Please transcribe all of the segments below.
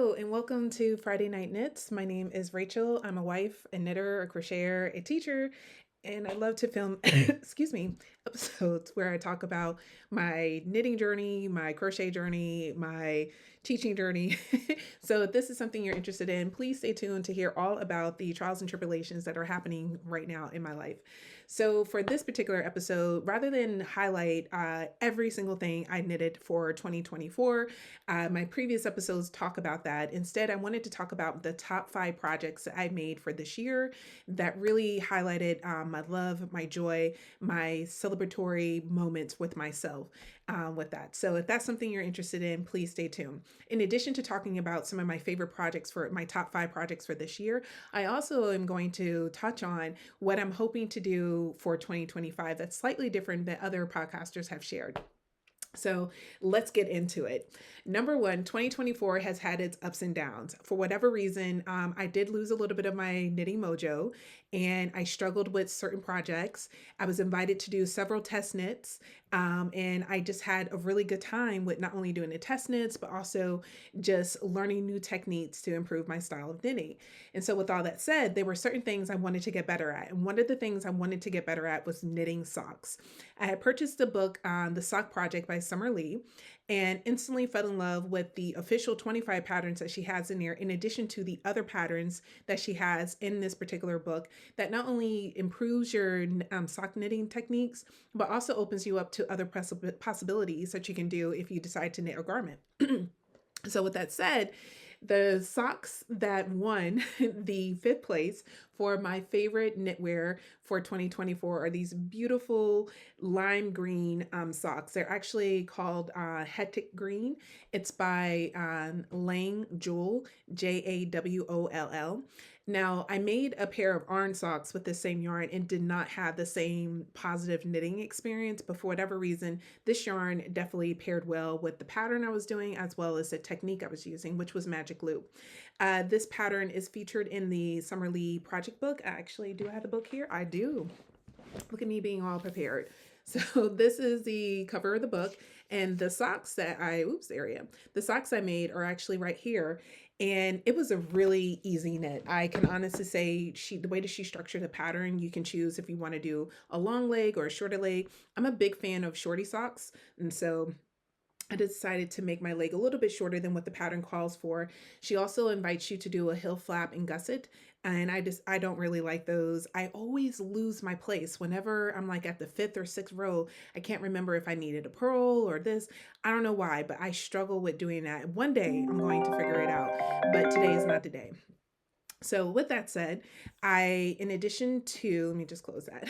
Hello and welcome to Friday Night Knits. My name is Rachel. I'm a wife, a knitter, a crocheter, a teacher, and I love to film, excuse me, episodes where I talk about my knitting journey, my crochet journey, my teaching journey. So if this is something you're interested in, please stay tuned to hear all about the trials and tribulations that are happening right now in my life. So for this particular episode, rather than highlight every single thing I knitted for 2024, my previous episodes talk about that. Instead, I wanted to talk about the top 5 projects that I made for this year that really highlighted my love, my joy, my celebratory moments with myself with that. So if that's something you're interested in, please stay tuned. In addition to talking about some of my favorite projects for my top 5 projects for this year, I also am going to touch on what I'm hoping to do for 2025 that's slightly different than other podcasters have shared. So let's get into it. Number one, 2024 has had its ups and downs. For whatever reason, I did lose a little bit of my knitting mojo and I struggled with certain projects. I was invited to do several test knits, and I just had a really good time with not only doing the test knits, but also just learning new techniques to improve my style of knitting. And so, with all that said, there were certain things I wanted to get better at. And one of the things I wanted to get better at was knitting socks. I had purchased the book, The Sock Project by Summer Lee, and instantly fell in love with the official 25 patterns that she has in there, in addition to the other patterns that she has in this particular book that not only improves your sock knitting techniques, but also opens you up to other possibilities that you can do if you decide to knit a garment. So with that said, the socks that won the 5th place for my favorite knitwear for 2024 are these beautiful lime green socks. They're actually called Hectic Green. It's by Lang Jewel, Jawоll. Now, I made a pair of Arn socks with the same yarn and did not have the same positive knitting experience, but for whatever reason, this yarn definitely paired well with the pattern I was doing as well as the technique I was using, which was magic loop. This pattern is featured in the Summer Lee project book. Do I have the book here? I do. Look at me being all prepared. So this is the cover of the book, and the socks that the socks I made are actually right here. And it was a really easy knit. I can honestly say the way that she structured the pattern, you can choose if you want to do a long leg or a shorter leg. I'm a big fan of shorty socks, and so I decided to make my leg a little bit shorter than what the pattern calls for. She also invites you to do a heel flap and gusset. And I don't really like those. I always lose my place whenever I'm like at the 5th or 6th row. I can't remember if I needed a purl or this. I don't know why, but I struggle with doing that. One day I'm going to figure it out, but today is not the day. So with that said, in addition to, let me just close that.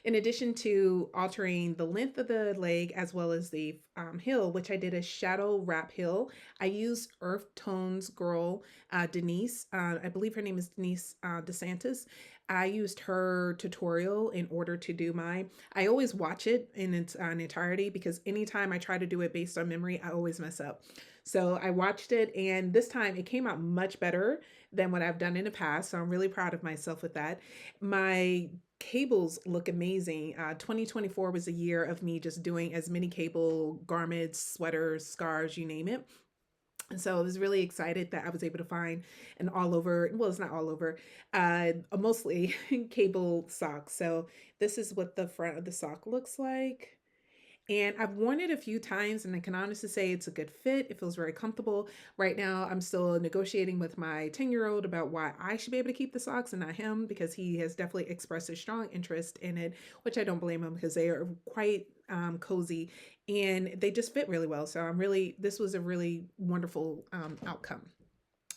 In addition to altering the length of the leg as well as the heel, which I did a shadow wrap heel, I used Earth Tones girl, Denise. I believe her name is Denise DeSantis. I used her tutorial in order to do mine. I always watch it in its entirety because anytime I try to do it based on memory, I always mess up. So I watched it, and this time it came out much better than what I've done in the past. So I'm really proud of myself with that. My cables look amazing. 2024 was a year of me just doing as many cable garments, sweaters, scarves, you name it. And so I was really excited that I was able to find an all over, well, it's not all over, mostly cable sock. So this is what the front of the sock looks like. And I've worn it a few times and I can honestly say it's a good fit. It feels very comfortable. Right now, I'm still negotiating with my 10-year-old about why I should be able to keep the socks and not him, because he has definitely expressed a strong interest in it, which I don't blame him because they are quite cozy and they just fit really well. So this was a really wonderful outcome.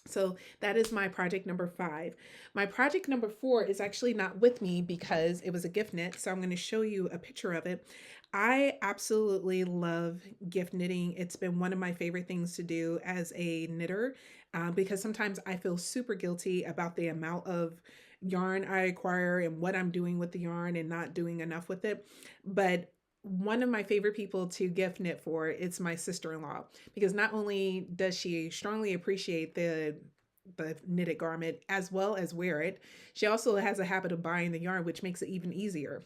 So that is my project number 5. My project number 4 is actually not with me because it was a gift knit. So I'm going to show you a picture of it. I absolutely love gift knitting. It's been one of my favorite things to do as a knitter because sometimes I feel super guilty about the amount of yarn I acquire and what I'm doing with the yarn and not doing enough with it. But one of my favorite people to gift knit for is my sister-in-law, because not only does she strongly appreciate the knitted garment as well as wear it, she also has a habit of buying the yarn, which makes it even easier.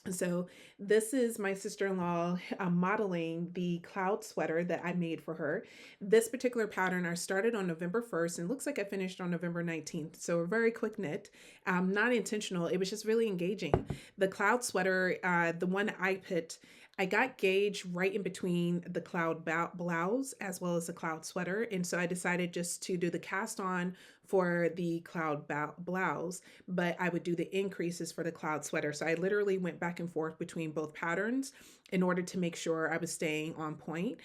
So this is my sister-in-law modeling the cloud sweater that I made for her. This particular pattern I started on November 1st and looks like I finished on November 19th. So a very quick knit, not intentional. It was just really engaging. The cloud sweater, the one I picked, I got gauge right in between the cloud blouse as well as the cloud sweater. And so I decided just to do the cast on for the cloud blouse, but I would do the increases for the cloud sweater. So I literally went back and forth between both patterns in order to make sure I was staying on point,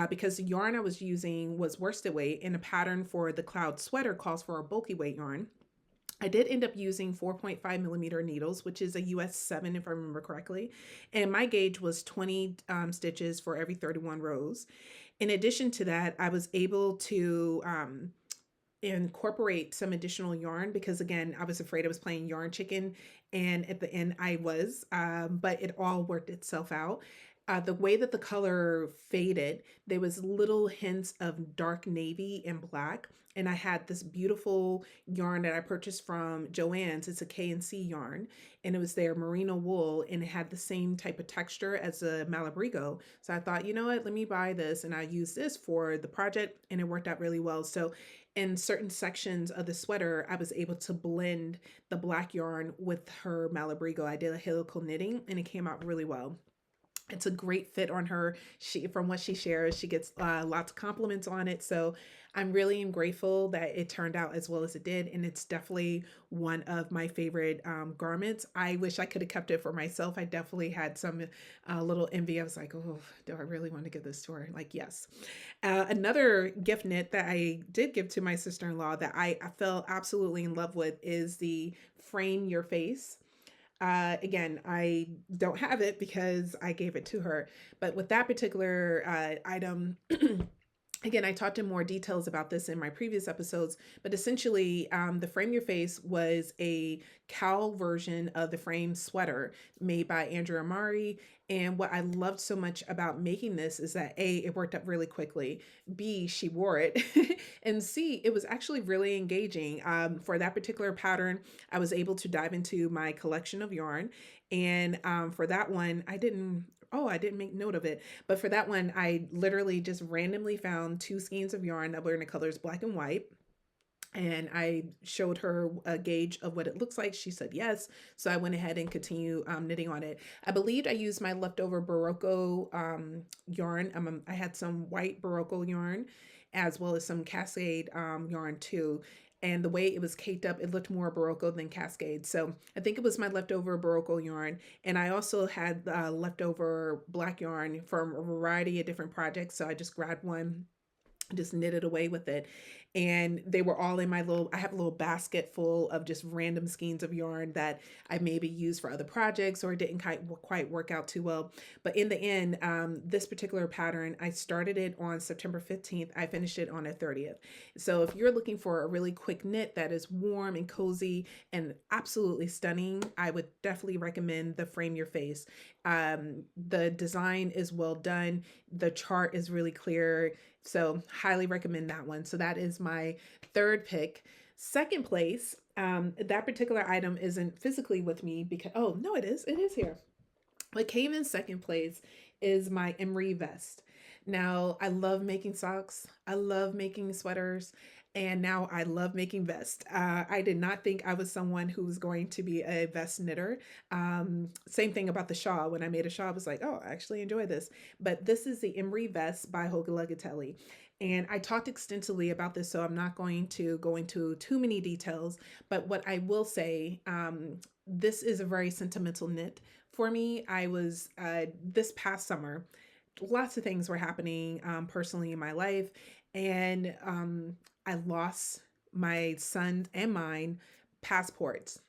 because the yarn I was using was worsted weight, and the pattern for the cloud sweater calls for a bulky weight yarn. I did end up using 4.5 millimeter needles, which is a US 7 if I remember correctly. And my gauge was 20 stitches for every 31 rows. In addition to that, I was able to incorporate some additional yarn because, again, I was afraid I was playing yarn chicken, and at the end I was, but it all worked itself out. The way that the color faded, there was little hints of dark navy and black, and I had this beautiful yarn that I purchased from Joann's. It's a K&C yarn, and it was their merino wool, and it had the same type of texture as a Malabrigo. So I thought, you know what, let me buy this, and I used this for the project, and it worked out really well. So in certain sections of the sweater, I was able to blend the black yarn with her Malabrigo. I did a helical knitting, and it came out really well. It's a great fit on her. She, from what she shares, she gets lots of compliments on it. So I'm really grateful that it turned out as well as it did. And it's definitely one of my favorite garments. I wish I could have kept it for myself. I definitely had some little envy. I was like, oh, do I really want to give this to her? Like, yes. Another gift knit that I did give to my sister-in-law that I fell absolutely in love with is the Frame Your Face. Again, I don't have it because I gave it to her. But with that particular item, again, I talked in more details about this in my previous episodes, but essentially, the Frame Your Face was a cowl version of the frame sweater made by Andrea Mowry. And what I loved so much about making this is that A, it worked up really quickly, B, she wore it, and C, it was actually really engaging. For that particular pattern, I was able to dive into my collection of yarn. And for that one, I didn't make note of it. But for that one, I literally just randomly found two skeins of yarn that were in the colors black and white. And I showed her a gauge of what it looks like. She said yes. So I went ahead and continued knitting on it. I believed I used my leftover Barocco yarn. I had some white Barocco yarn as well as some Cascade yarn too. And the way it was caked up, it looked more Barocco than Cascade. So I think it was my leftover Barocco yarn. And I also had leftover black yarn from a variety of different projects. So I just grabbed one, just knitted away with it, and they were all in my I have a little basket full of just random skeins of yarn that I maybe used for other projects or didn't quite work out too well. But in the end, this particular pattern, I started it on September 15th. I finished it on the 30th. So if you're looking for a really quick knit that is warm and cozy and absolutely stunning, I would definitely recommend the Frame Your Face. The design is well done. The chart is really clear. So highly recommend that one. So that is my third pick. Second place, that particular item isn't physically with me because, oh, no, it is. It is here. What came in second place is my Emery vest. Now, I love making socks. I love making sweaters. And now I love making vests. I did not think I was someone who was going to be a vest knitter. Same thing about the shawl. When I made a shawl, I was like, oh, I actually enjoy this. But this is the Emery vest by Locatelli. And I talked extensively about this, so I'm not going to go into too many details. But what I will say, this is a very sentimental knit for me. I was, this past summer, lots of things were happening personally in my life. And I lost my son and mine passports.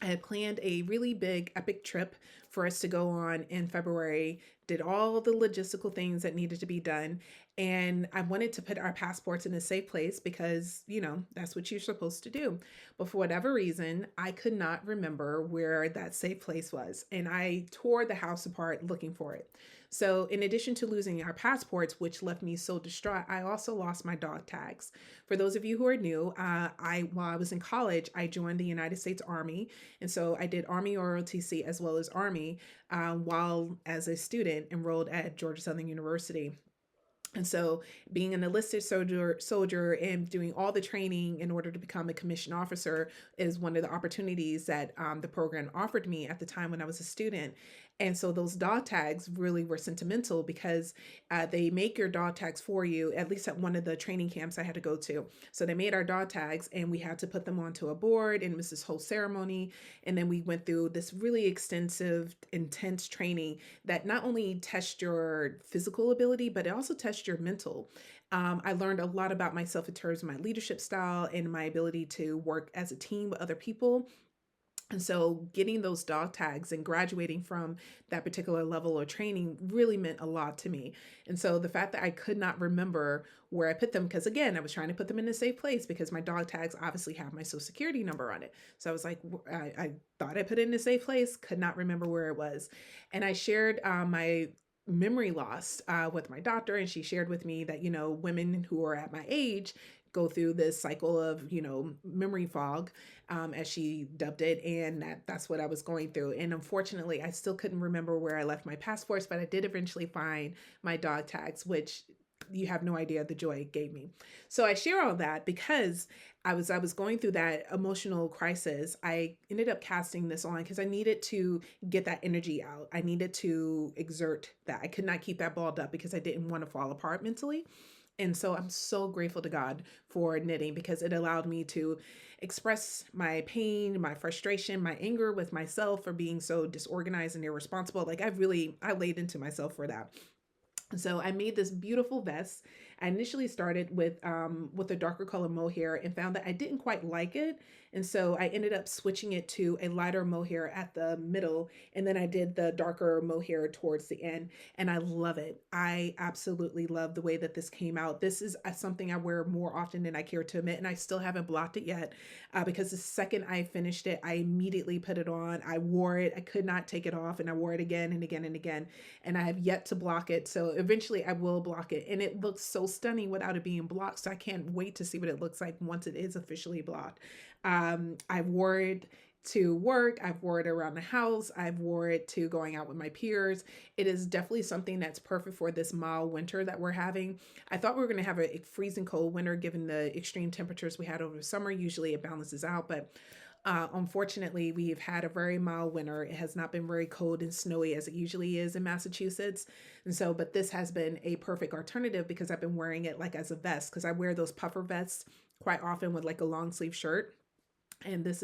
I had planned a really big epic trip for us to go on in February, did all the logistical things that needed to be done. And I wanted to put our passports in a safe place because, you know, that's what you're supposed to do. But for whatever reason, I could not remember where that safe place was. And I tore the house apart looking for it. So, in addition to losing our passports, which left me so distraught, I also lost my dog tags. For those of you who are new, while I was in college, I joined the United States Army, and so I did Army ROTC as well as Army while as a student enrolled at Georgia Southern University. And so, being an enlisted soldier and doing all the training in order to become a commissioned officer is one of the opportunities that the program offered me at the time when I was a student. And so, those dog tags really were sentimental because they make your dog tags for you, at least at one of the training camps I had to go to. So, they made our dog tags and we had to put them onto a board, and it was this whole ceremony. And then we went through this really extensive, intense training that not only tests your physical ability, but it also tests your mental. I learned a lot about myself in terms of my leadership style and my ability to work as a team with other people. And so getting those dog tags and graduating from that particular level of training really meant a lot to me. And so the fact that I could not remember where I put them, because again, I was trying to put them in a safe place because my dog tags obviously have my social security number on it. So I was like, I thought I put it in a safe place, could not remember where it was. And I shared my memory loss with my doctor, and she shared with me that, women who are at my age go through this cycle of, memory fog, as she dubbed it, and that's what I was going through. And unfortunately, I still couldn't remember where I left my passports, but I did eventually find my dog tags, which you have no idea the joy it gave me. So I share all that because I was going through that emotional crisis. I ended up casting this on because I needed to get that energy out. I needed to exert that. I could not keep that balled up because I didn't want to fall apart mentally. And so I'm so grateful to God for knitting because it allowed me to express my pain, my frustration, my anger with myself for being so disorganized and irresponsible. Like I laid into myself for that. So I made this beautiful vest. I initially started with a darker color mohair and found that I didn't quite like it. And so I ended up switching it to a lighter mohair at the middle. And then I did the darker mohair towards the end. And I love it. I absolutely love the way that this came out. This is something I wear more often than I care to admit. And I still haven't blocked it yet because the second I finished it, I immediately put it on. I wore it. I could not take it off. And I wore it again and again and again. And I have yet to block it. So eventually I will block it. And it looks so stunning without it being blocked. So I can't wait to see what it looks like once it is officially blocked. I wore it to work. I've wore it around the house. I've wore it to going out with my peers. It is definitely something that's perfect for this mild winter that we're having. I thought we were going to have a freezing cold winter given the extreme temperatures we had over the summer. Usually it balances out, but unfortunately, we've had a very mild winter. It has not been very cold and snowy as it usually is in Massachusetts. And so, but this has been a perfect alternative because I've been wearing it like as a vest because I wear those puffer vests quite often with like a long sleeve shirt. And this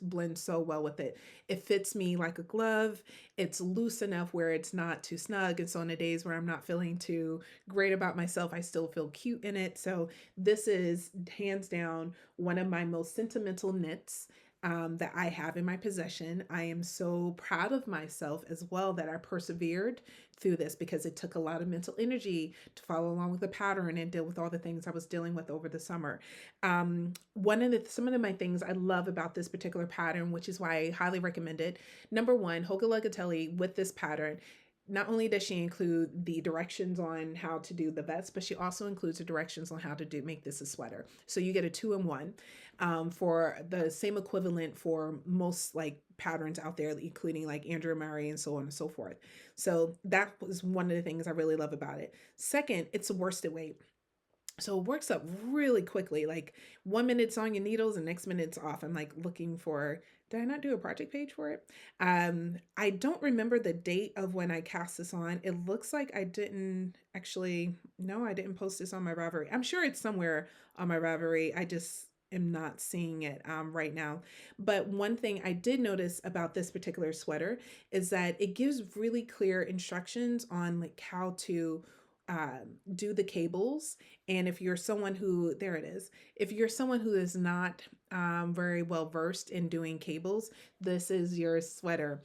blends so well with it. It fits me like a glove. It's loose enough where it's not too snug. And so on the days where I'm not feeling too great about myself, I still feel cute in it. So this is hands down one of my most sentimental knits that I have in my possession. I am so proud of myself as well that I persevered through this because it took a lot of mental energy to follow along with the pattern and deal with all the things I was dealing with over the summer. Some of my things I love about this particular pattern, which is why I highly recommend it. Number one, Hoga Locatelli with this pattern. Not only does she include the directions on how to do the vest, but she also includes the directions on how to make this a sweater. So you get a 2-in-1 for the same equivalent for most like patterns out there, including like Andrea, Mowry, and so on and so forth. So that was one of the things I really love about it. Second, it's a worsted weight. So it works up really quickly. Like 1 minute it's on your needles and next minute it's off. I'm like looking for, did I not do a project page for it? I don't remember the date of when I cast this on. It looks like I didn't actually, no, I didn't post this on my Ravelry. I'm sure it's somewhere on my Ravelry. I just am not seeing it right now. But one thing I did notice about this particular sweater is that it gives really clear instructions on like how to do the cables. And if you're someone who, there it is, if you're someone who is not very well versed in doing cables, this is your sweater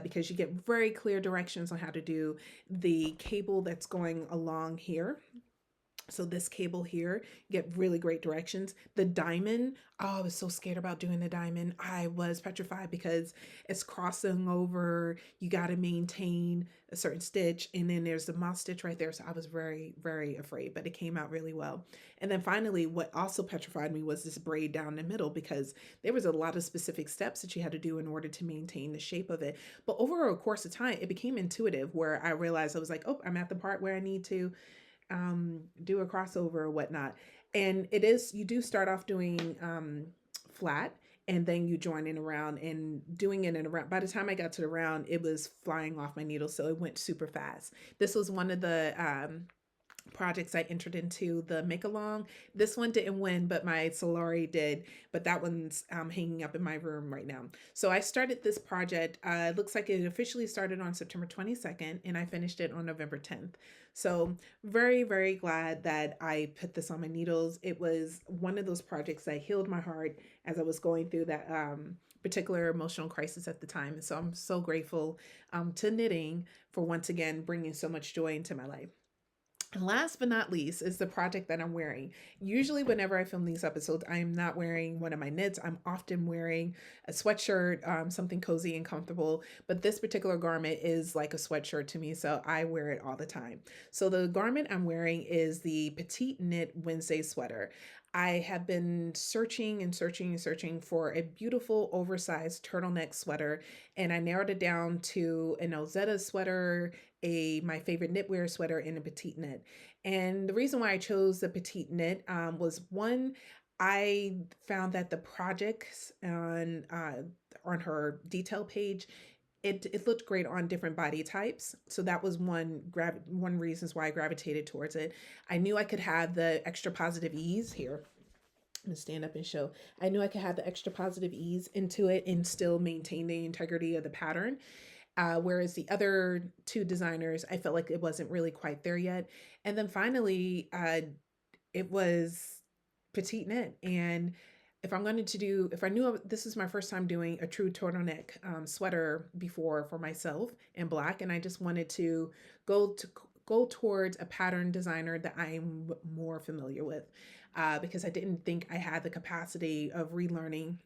because you get very clear directions on how to do the cable that's going along here. So this cable here, get really great directions. The diamond, oh, I was so scared about doing the diamond. I was petrified because it's crossing over. You got to maintain a certain stitch, and then there's the moss stitch right there. So I was very, very afraid, but it came out really well. And then finally, what also petrified me was this braid down the middle, because there was a lot of specific steps that you had to do in order to maintain the shape of it. But over a course of time, it became intuitive, where I realized I was like, oh, I'm at the part where I need to do a crossover or whatnot. And it is, you do start off doing flat, and then you join in around and doing it in around. By the time I got to the round, it was flying off my needle. So it went super fast. This was one of the projects I entered into the make along. This one didn't win, but my Solari did. But that one's hanging up in my room right now. So I started this project. It looks like it officially started on September 22nd, and I finished it on November 10th. So very, very glad that I put this on my needles. It was one of those projects that healed my heart as I was going through that particular emotional crisis at the time. And so I'm so grateful to knitting for once again bringing so much joy into my life. And last but not least is the project that I'm wearing. Usually, whenever I film these episodes, I am not wearing one of my knits. I'm often wearing a sweatshirt, something cozy and comfortable. But this particular garment is like a sweatshirt to me, so I wear it all the time. So the garment I'm wearing is the Petite Knit Wednesday sweater. I have been searching and searching and searching for a beautiful oversized turtleneck sweater, and I narrowed it down to an Ozetta sweater, a my favorite knitwear sweater, and a petite knit. And the reason why I chose the petite knit was one, I found that the projects on her detail page, it looked great on different body types. So that was one reasons why I gravitated towards it. I knew I could have the extra positive ease here. I'm gonna stand up and show. I knew I could have the extra positive ease into it and still maintain the integrity of the pattern. Whereas the other two designers, I felt like it wasn't really quite there yet. And then finally, it was petite knit. And if I knew this is my first time doing a true turtleneck sweater before for myself in black, and I just wanted to go to go towards a pattern designer that I'm more familiar with, because I didn't think I had the capacity of relearning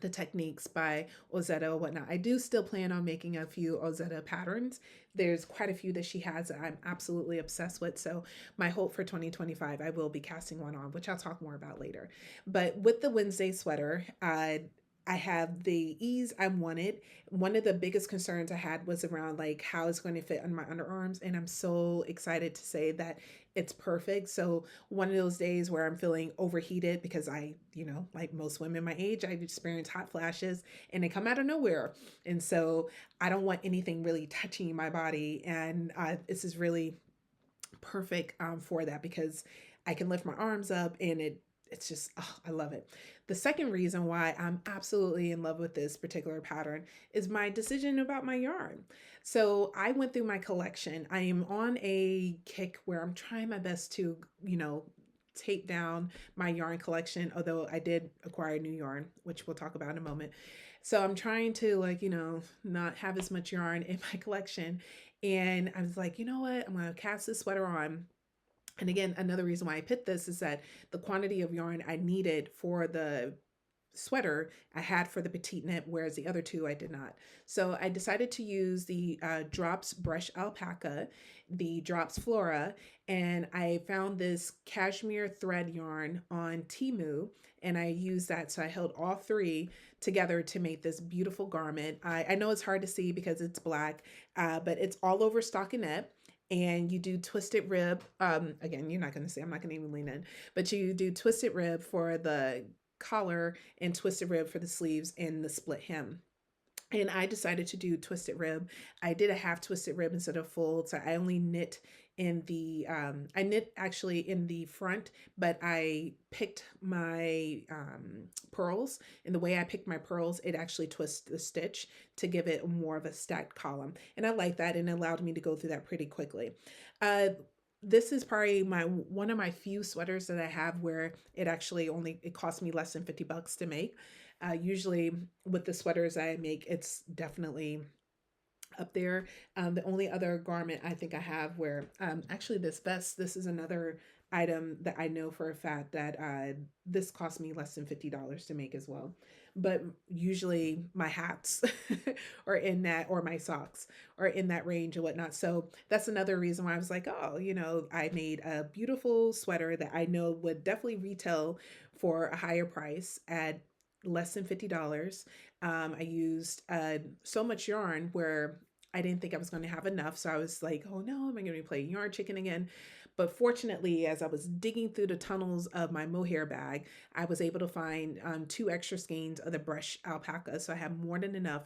the techniques by Ozetta or whatnot. I do still plan on making a few Ozetta patterns. There's quite a few that she has that I'm absolutely obsessed with. So my hope for 2025, I will be casting one on, which I'll talk more about later. But with the Wednesday sweater, I have the ease I wanted. One of the biggest concerns I had was around like how it's going to fit on my underarms, and I'm so excited to say that it's perfect. So one of those days where I'm feeling overheated because like most women my age, I experience hot flashes and they come out of nowhere. And so I don't want anything really touching my body. And this is really perfect for that, because I can lift my arms up and it's just, oh, I love it. The second reason why I'm absolutely in love with this particular pattern is my decision about my yarn. So I went through my collection. I am on a kick where I'm trying my best to, tape down my yarn collection, although I did acquire new yarn, which we'll talk about in a moment. So I'm trying to not have as much yarn in my collection. And I was like, you know what? I'm going to cast this sweater on. And again, another reason why I picked this is that the quantity of yarn I needed for the sweater I had for the petite knit, whereas the other two I did not. So I decided to use the Drops Brush Alpaca, the Drops Flora, and I found this cashmere thread yarn on Temu, and I used that. So I held all three together to make this beautiful garment. I know it's hard to see because it's black, but it's all over stockinette. And you do twisted rib. Again, you're not going to see, I'm not going to even lean in, but you do twisted rib for the collar and twisted rib for the sleeves and the split hem. And I decided to do twisted rib. I did a half twisted rib instead of full. So I only knit in the, I knit actually in the front, but I picked my pearls. And the way I picked my pearls, it actually twists the stitch to give it more of a stacked column. And I like that, and it allowed me to go through that pretty quickly. This is probably one of my few sweaters that I have where it cost me less than $50 to make. Usually with the sweaters I make, it's definitely up there. The only other garment I think I have where actually this vest, this is another item that I know for a fact that this cost me less than $50 to make as well. But usually my hats are in that, or my socks are in that range and whatnot. So that's another reason why I was like, oh, I made a beautiful sweater that I know would definitely retail for a higher price at less than $50. I used so much yarn where I didn't think I was going to have enough. So I was like, oh no, am I going to be playing yarn chicken again? But fortunately, as I was digging through the tunnels of my mohair bag, I was able to find two extra skeins of the brush alpaca. So I have more than enough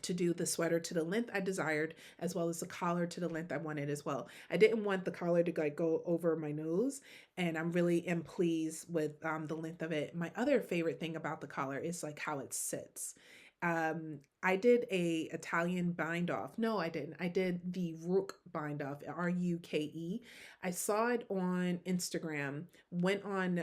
to do the sweater to the length I desired, as well as the collar to the length I wanted as well. I didn't want the collar to like go over my nose, and I'm really am pleased with the length of it. My other favorite thing about the collar is like how it sits. I did a Italian bind off. No, I didn't. I did the Rook bind off, Ruke. I saw it on Instagram, went on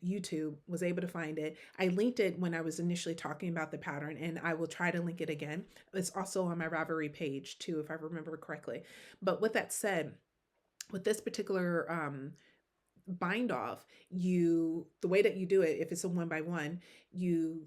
YouTube, was able to find it. I linked it when I was initially talking about the pattern, and I will try to link it again. It's also on my Ravelry page too, if I remember correctly. But with that said, with this particular bind off, the way that you do it, if it's a one by one, you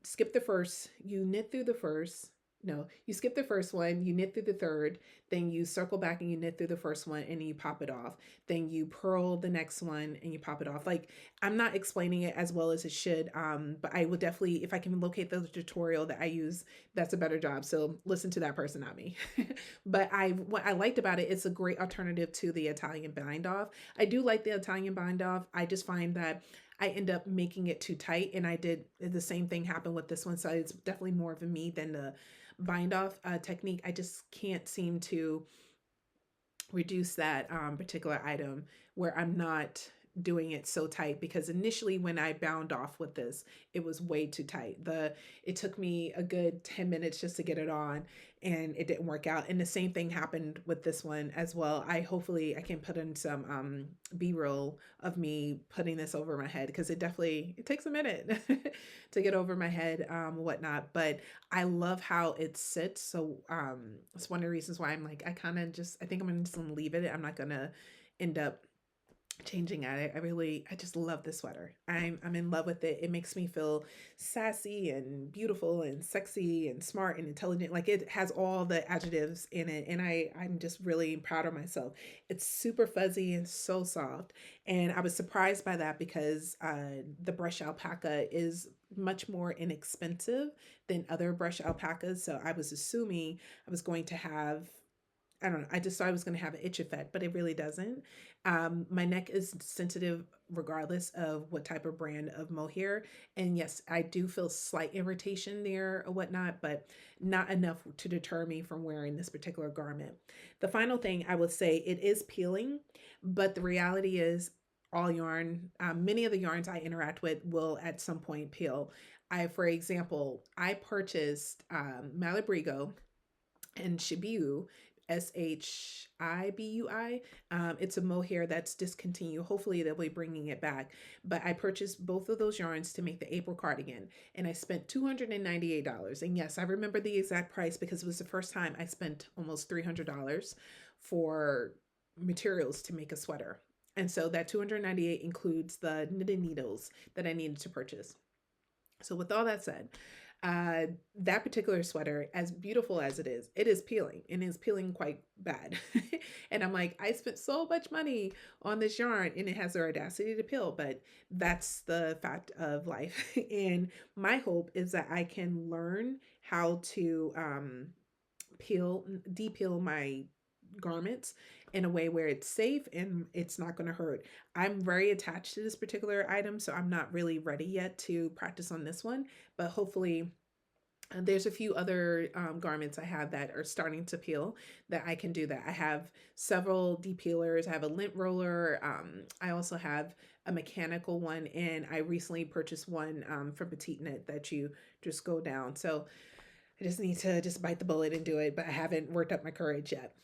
skip the first, you knit through the first. No, you skip the first one, you knit through the third, then you circle back and you knit through the first one and you pop it off. Then you purl the next one and you pop it off. Like, I'm not explaining it as well as it should, but I will definitely, if I can locate the tutorial that I use, that's a better job. So listen to that person, not me. But what I liked about it, it's a great alternative to the Italian bind off. I do like the Italian bind off. I just find that I end up making it too tight, and I did the same thing happen with this one. So it's definitely more of a me than the bind off technique. I just can't seem to reduce that particular item where I'm not doing it so tight, because initially when I bound off with this, it was way too tight. It took me a good 10 minutes just to get it on, and it didn't work out. And the same thing happened with this one as well. Hopefully I can put in some B-roll of me putting this over my head, because it takes a minute to get over my head, whatnot. But I love how it sits. So it's one of the reasons why I'm like, I think I'm just gonna leave it. I'm not gonna end up changing at it. I just love this sweater. I'm in love with it. It makes me feel sassy and beautiful and sexy and smart and intelligent. Like, it has all the adjectives in it, and I'm just really proud of myself. It's super fuzzy and so soft, and I was surprised by that because the brush alpaca is much more inexpensive than other brush alpacas. So I was assuming I was going to have, I don't know. I just thought I was going to have an itch effect, but it really doesn't. My neck is sensitive regardless of what type of brand of mohair. And yes, I do feel slight irritation there or whatnot, but not enough to deter me from wearing this particular garment. The final thing I would say, it is peeling, but the reality is all yarn, many of the yarns I interact with will at some point peel. For example, I purchased Malabrigo and Shibu, Shibui. It's a mohair that's discontinued. Hopefully they'll be bringing it back. But I purchased both of those yarns to make the April cardigan, and I spent $298. And yes, I remember the exact price because it was the first time I spent almost $300 for materials to make a sweater. And so that 298 includes the knitting needles that I needed to purchase. So with all that said, uh, that particular sweater, as beautiful as it is peeling, and is peeling quite bad. And I'm like, I spent so much money on this yarn and it has the audacity to peel, but that's the fact of life. And my hope is that I can learn how to depeel my garments in a way where it's safe and it's not going to hurt. I'm very attached to this particular item, so I'm not really ready yet to practice on this one, but hopefully there's a few other garments I have that are starting to peel that I can do that. I have several depeelers. I have a lint roller. I also have a mechanical one, and I recently purchased one from Petite that you just go down. So I just need to just bite the bullet and do it, but I haven't worked up my courage yet.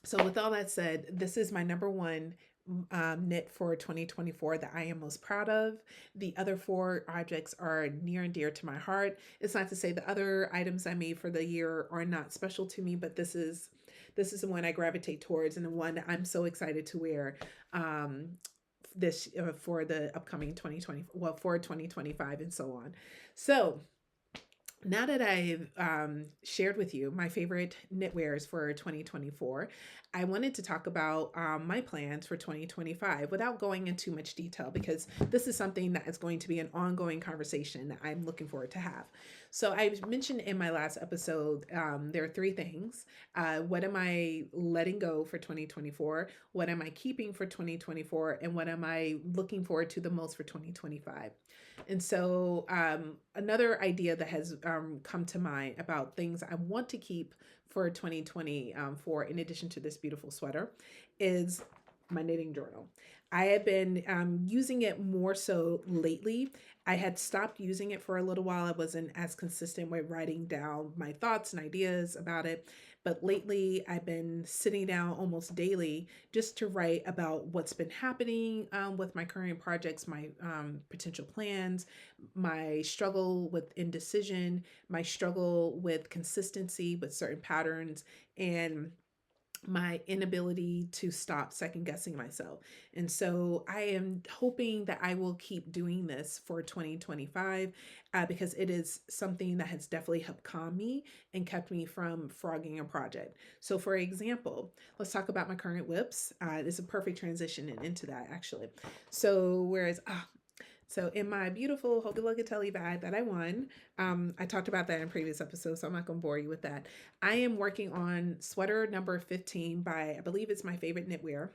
So with all that said, this is my number one knit for 2024 that I am most proud of. The other four objects are near and dear to my heart. It's not to say the other items I made for the year are not special to me, but this is the one I gravitate towards and the one that I'm so excited to wear um, this for the upcoming 2020, well, for 2025 and so on. So now that I've shared with you my favorite knitwears for 2024, I wanted to talk about my plans for 2025 without going into much detail because this is something that is going to be an ongoing conversation that I'm looking forward to have. So, I mentioned in my last episode there are three things. What am I letting go for 2024? What am I keeping for 2024? And what am I looking forward to the most for 2025? And so, another idea that has come to mind about things I want to keep for 2020 for in addition to this beautiful sweater is my knitting journal. I have been using it more so lately. I had stopped using it for a little while. I wasn't as consistent with writing down my thoughts and ideas about it. But lately, I've been sitting down almost daily just to write about what's been happening with my current projects, my potential plans, my struggle with indecision, my struggle with consistency with certain patterns, and my inability to stop second guessing myself. And so I am hoping that I will keep doing this for 2025 because it is something that has definitely helped calm me and kept me from frogging a project. So, for example, let's talk about my current whips. It's a perfect transition into that, actually. So, so in my beautiful Locatelli bag that I won, I talked about that in previous episodes, so I'm not going to bore you with that. I am working on sweater number 15 by, I believe it's my favorite knitwear.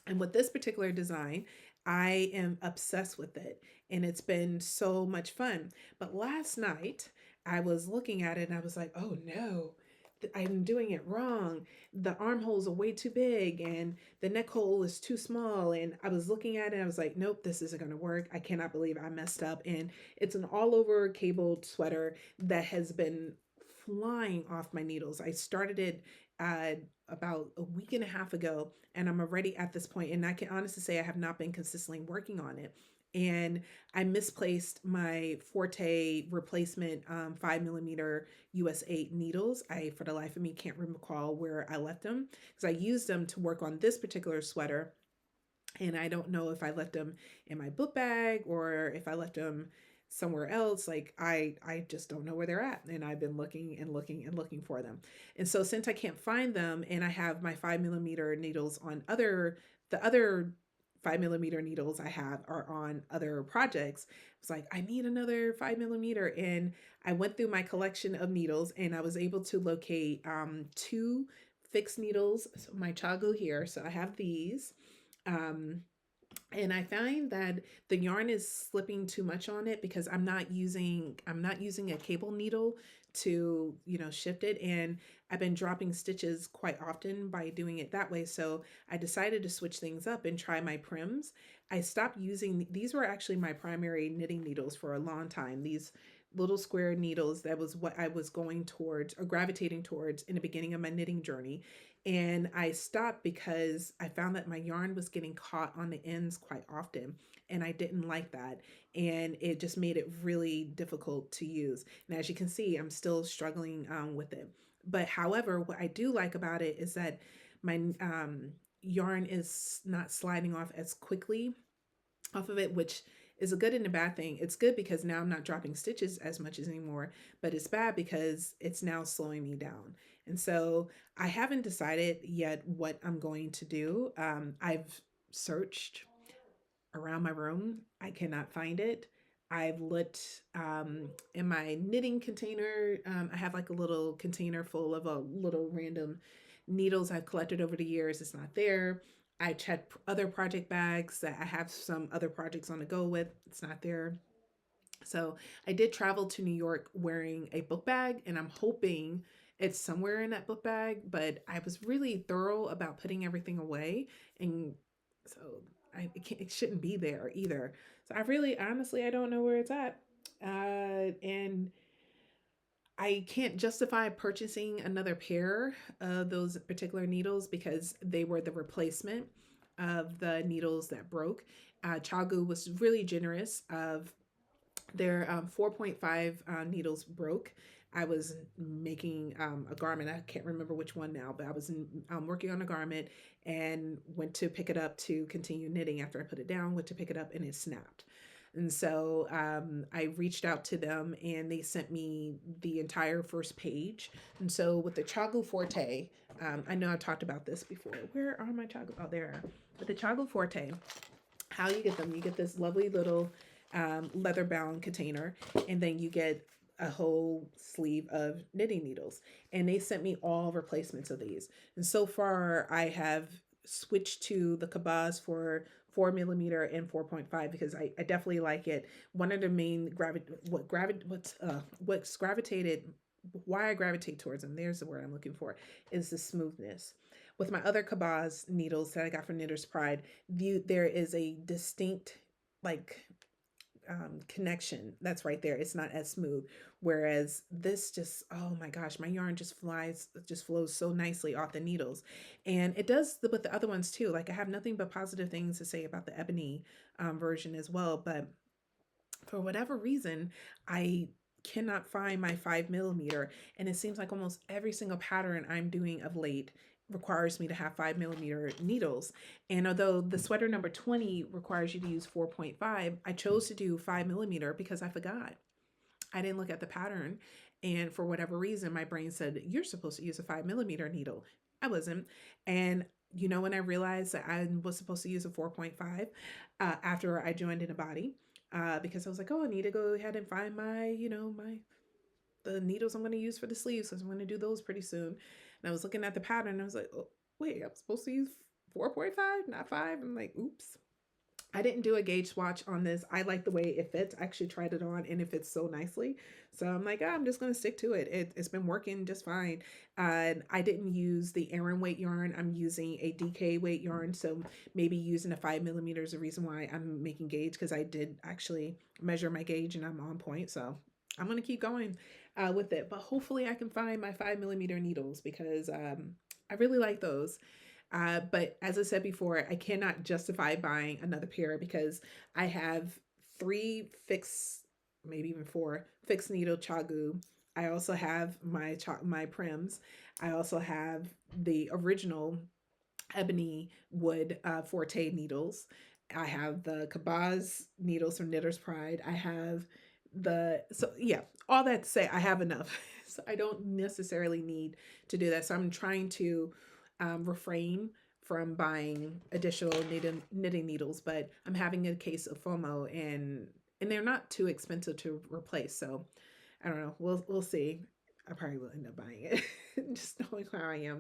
And with this particular design, I am obsessed with it. And it's been so much fun. But last night, I was looking at it and I was like, oh no, I'm doing it wrong. The armholes are way too big and the neck hole is too small. And I was looking at it and I was like, nope, this isn't going to work. I cannot believe I messed up. And it's an all over cabled sweater that has been flying off my needles. I started it uh, about a week and a half ago, and I'm already at this point, and I can honestly say I have not been consistently working on it. And I misplaced my Forte replacement 5 millimeter US 8 needles. I, for the life of me, can't recall where I left them because I used them to work on this particular sweater. And I don't know if I left them in my book bag or if I left them somewhere else. Like I just don't know where they're at, and I've been looking and looking and looking for them. And so since I can't find them and I have my 5 millimeter needles on other 5 millimeter needles I have are on other projects, it's like I need another 5 millimeter. And I went through my collection of needles and I was able to locate two fixed needles, so my chago here. So I have these. um and I find that the yarn is slipping too much on it because I'm not using a cable needle to, shift it. And I've been dropping stitches quite often by doing it that way. So I decided to switch things up and try my prims. I stopped using these were actually my primary knitting needles for a long time. These little square needles, that was what I was going towards or gravitating towards in the beginning of my knitting journey. And I stopped because I found that my yarn was getting caught on the ends quite often. And I didn't like that. And it just made it really difficult to use. And as you can see, I'm still struggling with it. But however, what I do like about it is that my yarn is not sliding off as quickly off of it, which is a good and a bad thing. It's good because now I'm not dropping stitches as much as anymore, but it's bad because it's now slowing me down. And so I haven't decided yet what I'm going to do. I've searched around my room. I cannot find it. I've looked in my knitting container. I have like a little container full of a little random needles I've collected over the years. It's not there. I checked other project bags that I have some other projects on the go with. It's not there. So I did travel to New York wearing a book bag, and I'm hoping it's somewhere in that book bag. But I was really thorough about putting everything away, and so it shouldn't be there either. So I really, honestly, I don't know where it's at, and I can't justify purchasing another pair of those particular needles because they were the replacement. of the needles that broke. Chagu was really generous of their 4.5 needles broke. I was making a garment. I can't remember which one now, but I was working on a garment and went to pick it up to continue knitting after I put it down, went to pick it up and it snapped. And so I reached out to them and they sent me the entire first page. And so with the Chagu Forte, I know I talked about this before. Where are my Chagu? Oh, there. With the Chagu Forte, how you get them? You get this lovely little leather bound container, and then you get a whole sleeve of knitting needles. And they sent me all replacements of these. And so far, I have switched to the Kabaz for 4 millimeter and 4.5 because I definitely like it. One of the main what's gravitated, why I gravitate towards them, there's the word I'm looking for, is the smoothness. With my other Kabaz needles that I got from Knitter's Pride, there is a distinct like connection that's right there. It's not as smooth. Whereas this just, oh my gosh, my yarn just flows so nicely off the needles. And it does with the other ones too. Like I have nothing but positive things to say about the ebony version as well. But for whatever reason, I cannot find my 5 millimeter. And it seems like almost every single pattern I'm doing of late requires me to have 5 millimeter needles. And although the sweater number 20 requires you to use 4.5, I chose to do 5 millimeter because I forgot. I didn't look at the pattern. And for whatever reason, my brain said, you're supposed to use a 5 millimeter needle. I wasn't. And you know, when I realized that I was supposed to use a 4.5 after I joined in a body, because I was like, oh, I need to go ahead and find my, the needles I'm going to use for the sleeves because I'm going to do those pretty soon. And I was looking at the pattern and I was like, oh, wait, I'm supposed to use 4.5, not 5. I'm like, oops. I didn't do a gauge swatch on this. I like the way it fits. I actually tried it on and it fits so nicely. So I'm like, I'm just going to stick to it. It's been working just fine. I didn't use the Aran weight yarn. I'm using a DK weight yarn. So maybe using a 5 millimeter is the reason why I'm making gauge, because I did actually measure my gauge and I'm on point. So I'm going to keep going with it. But hopefully I can find my 5 millimeter needles because I really like those. But as I said before, I cannot justify buying another pair because I have 3 fixed, maybe even 4 fixed needle Chagu. I also have my Prims. I also have the original ebony wood Forte needles. I have the Kabaz needles from Knitter's Pride. I have so yeah, all that to say, I have enough. So I don't necessarily need to do that. So I'm trying to refrain from buying additional knitting needles, but I'm having a case of FOMO, and they're not too expensive to replace. So I don't know. We'll see. I probably will end up buying it, just knowing how I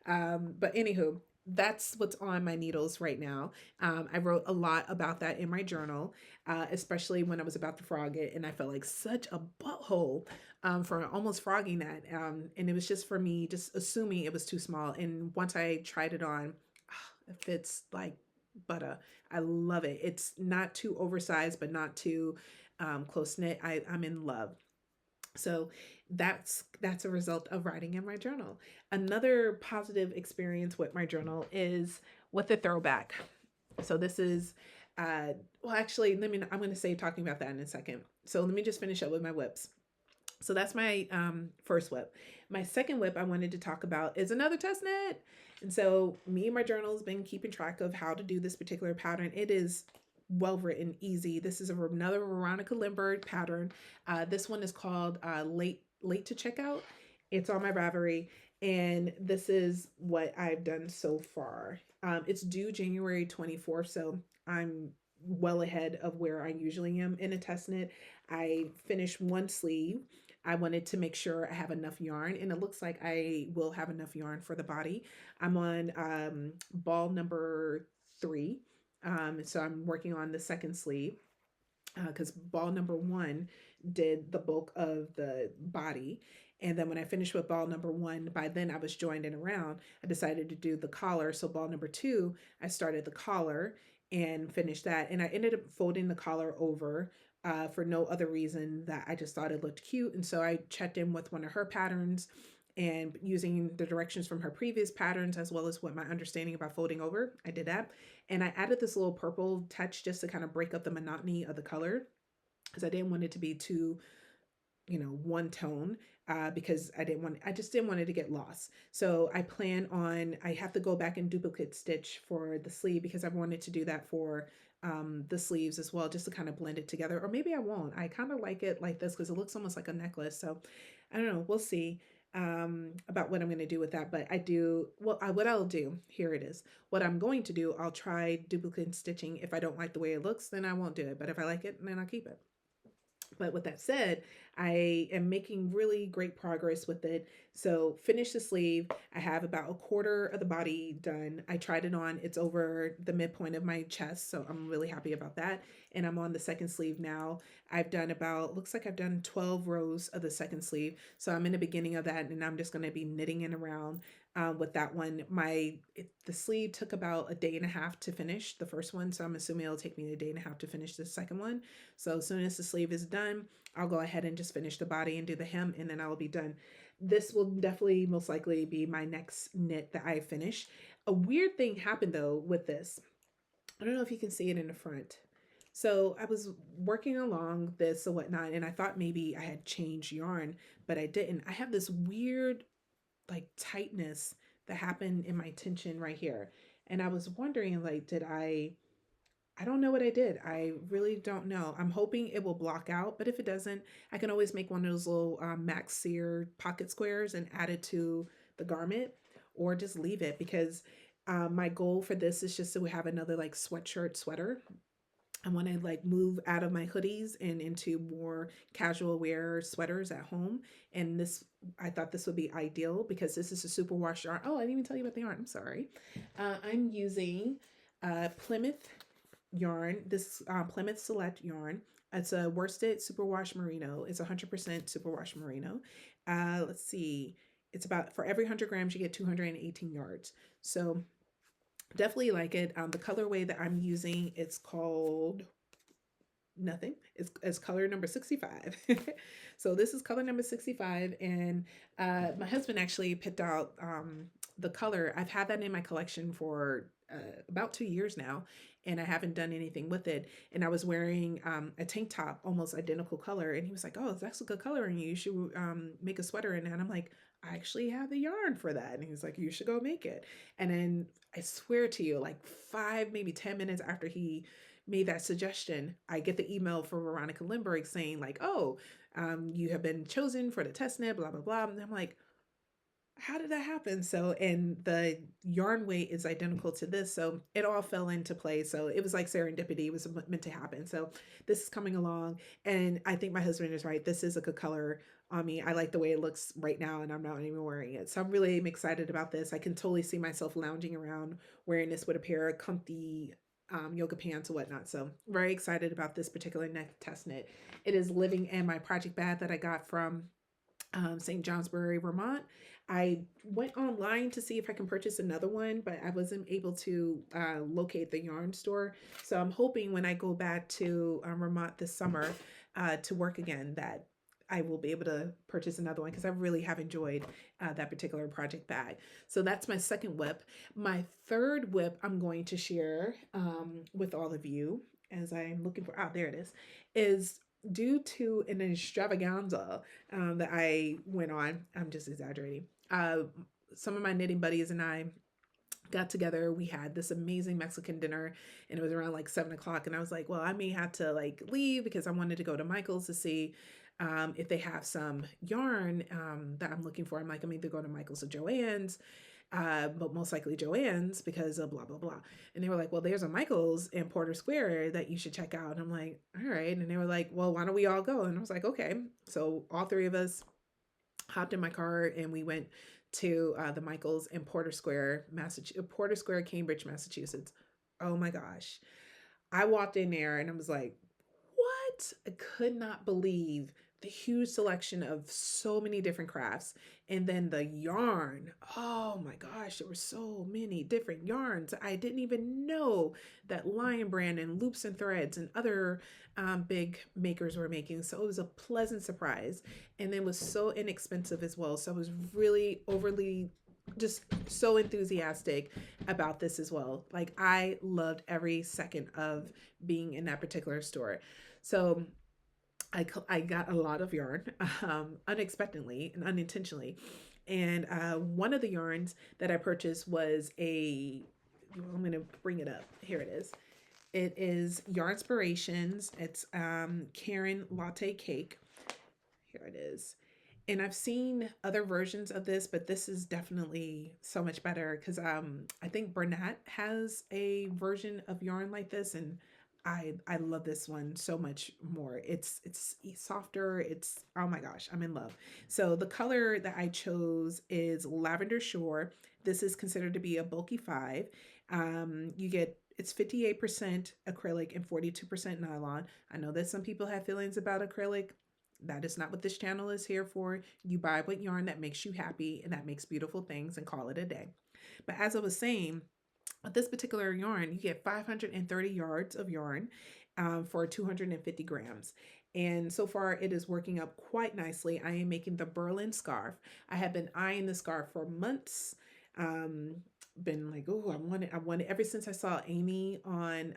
am. But anywho, that's what's on my needles right now. I wrote a lot about that in my journal, especially when I was about to frog it, and I felt like such a butthole for almost frogging that. And it was just for me, just assuming it was too small. And once I tried it on, it fits like butter. I love it. It's not too oversized, but not too close knit. I'm in love. So that's a result of writing in my journal. Another positive experience with my journal is with the throwback. So this is well, actually, I'm going to say talking about that in a second. So let me just finish up with my whips. So that's my first whip. My second whip I wanted to talk about is another test knit. And so me and my journal has been keeping track of how to do this particular pattern. It is well written, easy. This is another Veronica Lindbergh pattern. This one is called Late to Checkout. It's on my Ravelry, and this is what I've done so far. It's due January 24th, so I'm well ahead of where I usually am in a test knit. I finished one sleeve. I wanted to make sure I have enough yarn, and it looks like I will have enough yarn for the body. I'm on ball number 3. So I'm working on the second sleeve because ball number 1 did the bulk of the body. And then when I finished with ball number 1, by then I was joined in around. I decided to do the collar. So ball number 2, I started the collar and finished that. And I ended up folding the collar over for no other reason that I just thought it looked cute. And so I checked in with one of her patterns and using the directions from her previous patterns as well as what my understanding about folding over, I did that. And I added this little purple touch just to kind of break up the monotony of the color because I didn't want it to be too, one tone, because I just didn't want it to get lost. So I have to go back and duplicate stitch for the sleeve because I wanted to do that for the sleeves as well, just to kind of blend it together. Or maybe I won't. I kind of like it like this because it looks almost like a necklace. So I don't know. We'll see about what I'm going to do with that. But what I'll do, here it is. What I'm going to do, I'll try duplicate stitching. If I don't like the way it looks, then I won't do it. But if I like it, then I'll keep it. But with that said, I am making really great progress with it. So finish the sleeve. I have about a quarter of the body done. I tried it on. It's over the midpoint of my chest. So I'm really happy about that. And I'm on the second sleeve now. Looks like I've done 12 rows of the second sleeve. So I'm in the beginning of that and I'm just going to be knitting in around with that one. The sleeve took about a day and a half to finish the first one. So I'm assuming it'll take me a day and a half to finish the second one. So as soon as the sleeve is done, I'll go ahead and just finish the body and do the hem, and then I'll be done. This will definitely most likely be my next knit that I finish. A weird thing happened though with this. I don't know if you can see it in the front. So I was working along this or whatnot, and I thought maybe I had changed yarn, but I didn't. I have this weird like tightness that happened in my tension right here. And I was wondering, like, I don't know what I did. I really don't know. I'm hoping it will block out, but if it doesn't, I can always make one of those little Max Sear pocket squares and add it to the garment, or just leave it because my goal for this is just to have another like sweatshirt sweater. I want to like move out of my hoodies and into more casual wear sweaters at home. And I thought this would be ideal because this is a superwash yarn. Oh, I didn't even tell you about the yarn. I'm sorry. I'm using Plymouth yarn, this Plymouth Select yarn. It's a worsted superwash merino. It's 100% superwash merino. Let's see. It's about, for every 100 grams, you get 218 yards. So definitely like it. The colorway that I'm using, it's called nothing. It's color number 65. So this is color number 65. And my husband actually picked out the color. I've had that in my collection for about 2 years now, and I haven't done anything with it. And I was wearing a tank top, almost identical color. And he was like, "Oh, that's a good color, and you should make a sweater in that." And I'm like, "I actually have the yarn for that." And he was like, "You should go make it." And then I swear to you, like 5, maybe 10 minutes after he made that suggestion, I get the email from Veronica Lindbergh saying like, "Oh, you have been chosen for the test knit, blah, blah, blah." And I'm like, how did that happen? So, and the yarn weight is identical to this. So it all fell into place. So it was like serendipity. It was meant to happen. So this is coming along. And I think my husband is right. This is a good color on me. I like the way it looks right now, and I'm not even wearing it. So I'm really excited about this. I can totally see myself lounging around wearing this with a pair of comfy yoga pants or whatnot. So very excited about this particular neck test knit. It is living in my project bag that I got from St. Johnsbury, Vermont. I went online to see if I can purchase another one, but I wasn't able to locate the yarn store. So I'm hoping when I go back to Vermont this summer to work again that I will be able to purchase another one because I really have enjoyed that particular project bag. So that's my second whip. My third whip I'm going to share with all of you as I'm looking for, there it is due to an extravaganza that I went on. I'm just exaggerating. Some of my knitting buddies and I got together. We had this amazing Mexican dinner, and it was around like 7 o'clock. And I was like, well, I may have to like leave because I wanted to go to Michael's to see if they have some yarn that I'm looking for. I'm like, I'm either going to Michael's or Joann's. But most likely Joann's because of blah, blah, blah. And they were like, well, there's a Michael's in Porter Square that you should check out. And I'm like, all right. And they were like, well, why don't we all go? And I was like, okay. So all three of us hopped in my car and we went to the Michael's in Porter Square, Porter Square, Cambridge, Massachusetts. Oh my gosh. I walked in there and I was like, what? I could not believe the huge selection of so many different crafts. And then the yarn. Oh my gosh, there were so many different yarns. I didn't even know that Lion Brand and Loops and Threads and other big makers were making. So it was a pleasant surprise. And then was so inexpensive as well. So I was really overly just so enthusiastic about this as well. Like I loved every second of being in that particular store. So I got a lot of yarn unexpectedly and unintentionally. And one of the yarns that I purchased was I'm going to bring it up. Here it is. It is Yarn Inspirations. It's Karen Latte Cake. Here it is. And I've seen other versions of this, but this is definitely so much better because I think Bernat has a version of yarn like this, and I love this one so much more. It's softer. It's oh my gosh, I'm in love. So the color that I chose is Lavender Shore. This is considered to be a bulky 5. You get it's 58% acrylic and 42% nylon. I know that some people have feelings about acrylic. That is not what this channel is here for. You buy what yarn that makes you happy and that makes beautiful things and call it a day. But as I was saying, with this particular yarn, you get 530 yards of yarn for 250 grams. And so far, it is working up quite nicely. I am making the Berlin scarf. I have been eyeing the scarf for months. Been like, oh, I want it ever since I saw Amy on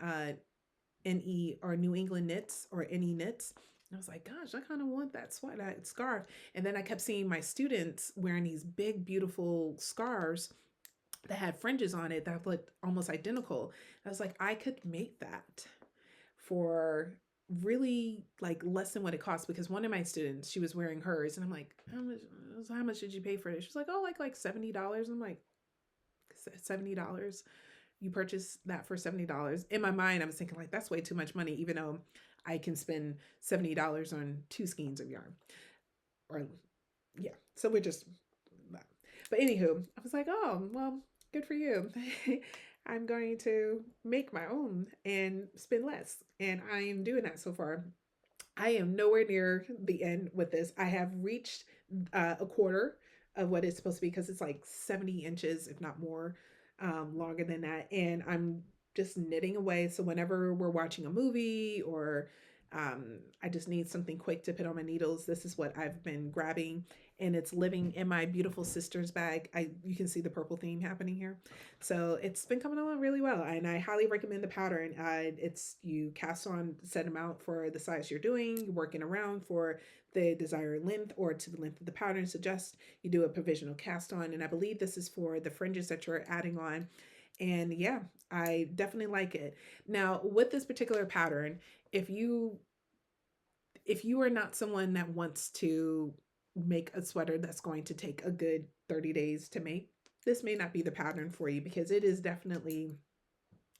NE or New England Knits or NE Knits. I was like, gosh, I kind of want that that scarf. And then I kept seeing my students wearing these big, beautiful scarves that had fringes on it that looked almost identical. I was like, I could make that for really like less than what it cost because one of my students, she was wearing hers, and I'm like, how much did you pay for it? She's like, oh, like $70. I'm like, $70? You purchase that for $70? In my mind, I was thinking like that's way too much money, even though I can spend $70 on 2 skeins of yarn. Or yeah, so we're just. But anywho, I was like, oh well, good for you. I'm going to make my own and spend less, and I am doing that so far. I am nowhere near the end with this. I have reached a quarter of what it's supposed to be because it's like 70 inches, if not more, longer than that. And I'm just knitting away. So whenever we're watching a movie or I just need something quick to put on my needles, this is what I've been grabbing, and it's living in my beautiful sister's bag. You can see the purple theme happening here. So it's been coming along really well, and I highly recommend the pattern. It's you cast on set amount for the size you're doing, you're working around for the desired length or to the length of the pattern suggest you do a provisional cast on, and I believe this is for the fringes that you're adding on. And yeah, I definitely like it. Now with this particular pattern, if you are not someone that wants to make a sweater that's going to take a good 30 days to make, this may not be the pattern for you because it is definitely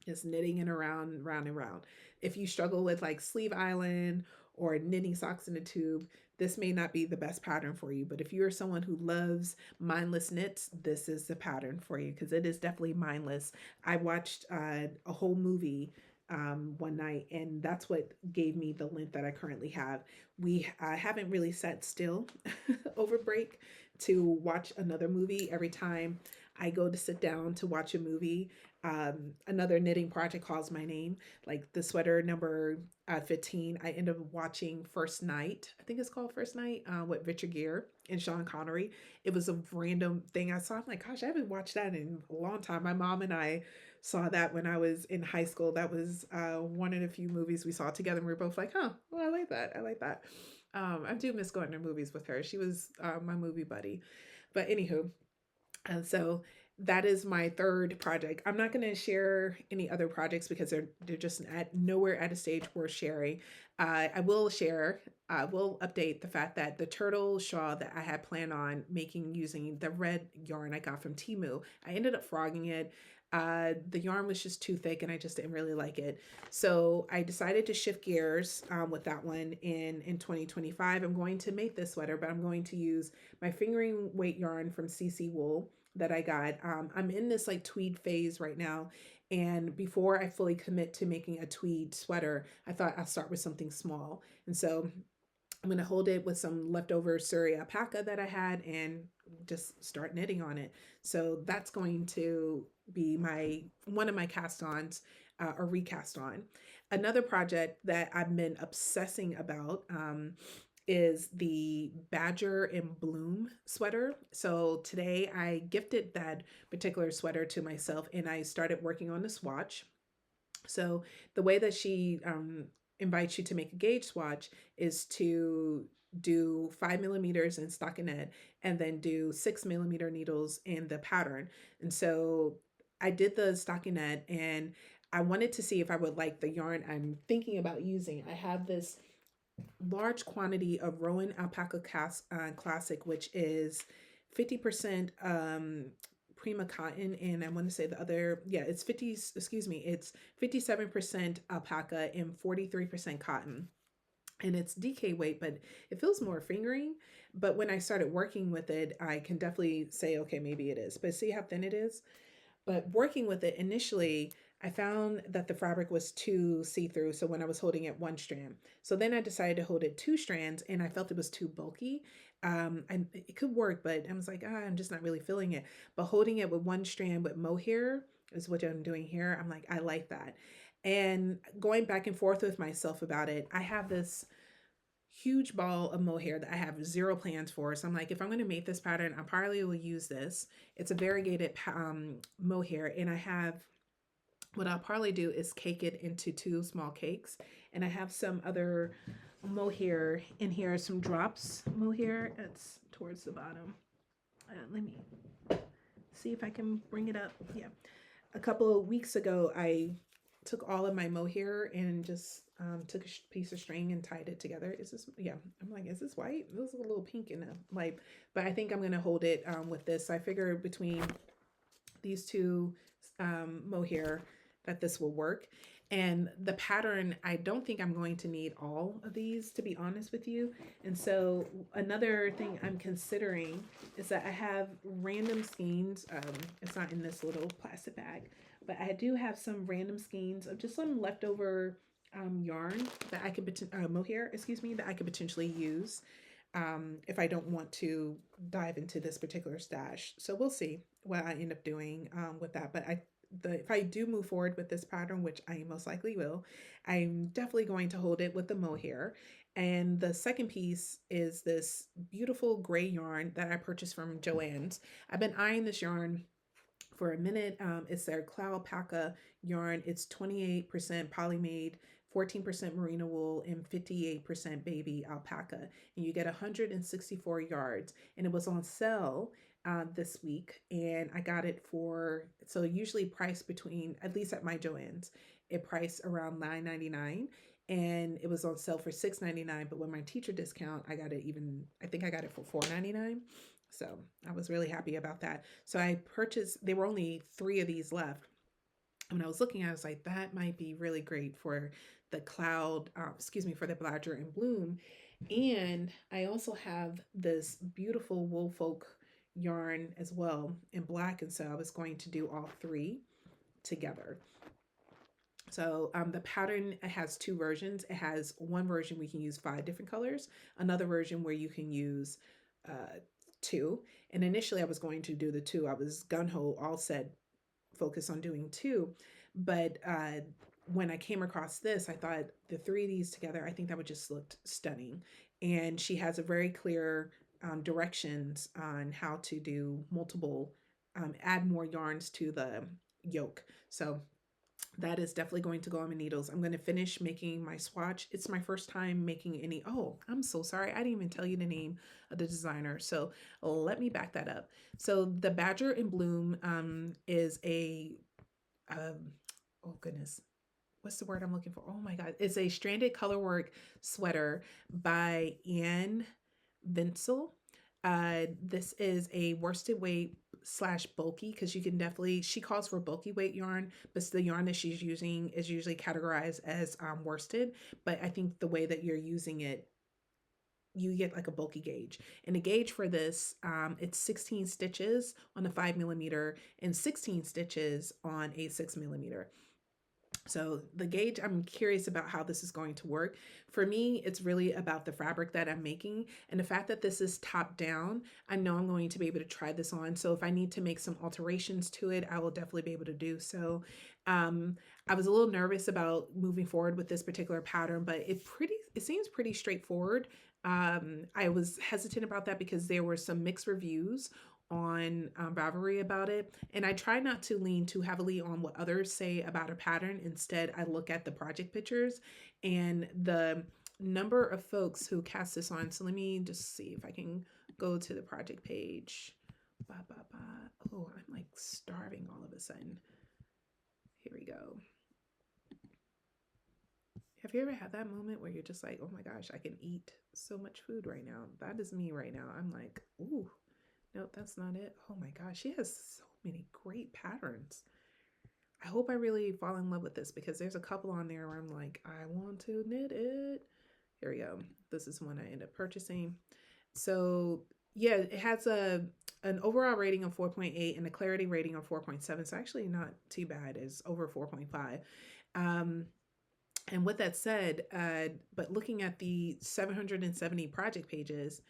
just knitting and around, round and round. If you struggle with like sleeve island or knitting socks in a tube, this may not be the best pattern for you. But if you're someone who loves mindless knits, this is the pattern for you because it is definitely mindless. I watched a whole movie one night, and that's what gave me the length that I currently have. I haven't really sat still over break to watch another movie. Every time I go to sit down to watch a movie, another knitting project calls my name. Like the sweater number 15, I end up watching First Night. I think it's called First Night with Richard Gere and Sean Connery. It was a random thing I saw. I'm like, gosh, I haven't watched that in a long time. My mom and I saw that when I was in high school. That was one of the few movies we saw together. And we were both like, huh, well, I like that. I like that. I do miss going to movies with her. She was my movie buddy. But anywho, and so that is my third project. I'm not going to share any other projects because they're just nowhere at a stage worth sharing. I will share. I will update the fact that the turtle shawl that I had planned on making using the red yarn I got from Temu, I ended up frogging it. The yarn was just too thick and I just didn't really like it. So I decided to shift gears with that one in 2025. I'm going to make this sweater, but I'm going to use my fingering weight yarn from CC Wool that I got. I'm in this like tweed phase right now. And before I fully commit to making a tweed sweater, I thought I'll start with something small. And so I'm going to hold it with some leftover Surrey alpaca that I had and just start knitting on it. So that's going to be my one of my cast-ons or recast on. Another project that I've been obsessing about is the Badger in Bloom sweater. So today I gifted that particular sweater to myself and I started working on the swatch. So the way that she invites you to make a gauge swatch is to do 5 millimeters in stockinette and then do 6 millimeter needles in the pattern. And so I did the stockinette and I wanted to see if I would like the yarn I'm thinking about using. I have this large quantity of Rowan Alpaca Classic, which is 50% Prima cotton, and I want to say the other, yeah, it's 50, excuse me, it's 57% alpaca and 43% cotton. And it's DK weight, but it feels more fingering. But when I started working with it, I can definitely say, okay, maybe it is. But see how thin it is? But working with it initially, I found that the fabric was too see-through. So when I was holding it one strand, so then I decided to hold it two strands, and I felt it was too bulky. And it could work, but I was like, I'm just not really feeling it. But holding it with one strand with mohair is what I'm doing here. I'm like, I like that. And going back and forth with myself about it, I have this huge ball of mohair that I have zero plans for. So I'm like, if I'm going to make this pattern, I probably will use this. It's a variegated mohair, and I have what I'll probably do is cake it into two small cakes. And I have some other mohair in here, some drops mohair. It's towards the bottom. Let me see if I can bring it up. Yeah. A couple of weeks ago, I took all of my mohair and just took a piece of string and tied it together. Is this, yeah, I'm like, is this white? This is a little pink in the light, but I think I'm going to hold it with this. I figure between these two mohair that this will work. And the pattern, I don't think I'm going to need all of these, to be honest with you. And so another thing I'm considering is that I have random skeins. It's not in this little plastic bag, but I do have some random skeins of just some leftover yarn that I could, mohair, excuse me, that I could potentially use if I don't want to dive into this particular stash. So we'll see what I end up doing with that. But if I do move forward with this pattern, which I most likely will, I'm definitely going to hold it with the mohair. And the second piece is this beautiful gray yarn that I purchased from Joann's. I've been eyeing this yarn for a minute. It's their Cloud Alpaca yarn. It's 28% polymade, 14% merino wool, and 58% baby alpaca. And you get 164 yards. And it was on sale this week. And I got it for, so usually priced between, at least at my Joann's, it priced around $9.99. And it was on sale for $6.99. But with my teacher discount, I got it even, I think I got it for $4.99. So I was really happy about that. So I purchased, there were only 3 of these left. When I was looking at it, I was like, that might be really great for the cloud, for the Badger in Bloom. And I also have this beautiful wool folk yarn as well in black. And so I was going to do all 3 together. So the pattern has 2 versions. It has one version we can use 5 different colors, another version where you can use 2. And initially I was going to do the 2. I was gung-ho, all said, focus on doing 2. But when I came across this, I thought the 3 of these together, I think that would just look stunning. And she has a very clear directions on how to do multiple, add more yarns to the yoke. So that is definitely going to go on my needles. I'm going to finish making my swatch. It's my first time making any. Oh, I'm so sorry. I didn't even tell you the name of the designer. So let me back that up. So the Badger in Bloom is a, oh goodness, what's the word I'm looking for? Oh my God. It's a stranded colorwork sweater by Anne Vinsel. This is a worsted weight / bulky, because you can definitely, she calls for bulky weight yarn, but the yarn that she's using is usually categorized as worsted. But I think the way that you're using it, you get like a bulky gauge. And the gauge for this, it's 16 stitches on a 5 millimeter and 16 stitches on a 6 millimeter. So the gauge, I'm curious about how this is going to work. For me, it's really about the fabric that I'm making, and the fact that this is top down, I know I'm going to be able to try this on. So if I need to make some alterations to it, I will definitely be able to do so. Um, I was a little nervous about moving forward with this particular pattern, but it seems pretty straightforward. I was hesitant about that because there were some mixed reviews on Ravelry about it. And I try not to lean too heavily on what others say about a pattern. Instead, I look at the project pictures and the number of folks who cast this on. So let me just see if I can go to the project page. Ba, ba, ba. Oh, I'm like starving all of a sudden. Here we go. Have you ever had that moment where you're just like, oh my gosh, I can eat so much food right now? That is me right now. I'm like, ooh, nope, that's not it. Oh my gosh, she has so many great patterns. I hope I really fall in love with this because there's a couple on there where I'm like, I want to knit it. Here we go. This is one I end up purchasing. So yeah, it has an overall rating of 4.8 and a clarity rating of 4.7. So actually not too bad. It's over 4.5. Um, and with that said, but looking at the 770 project pages,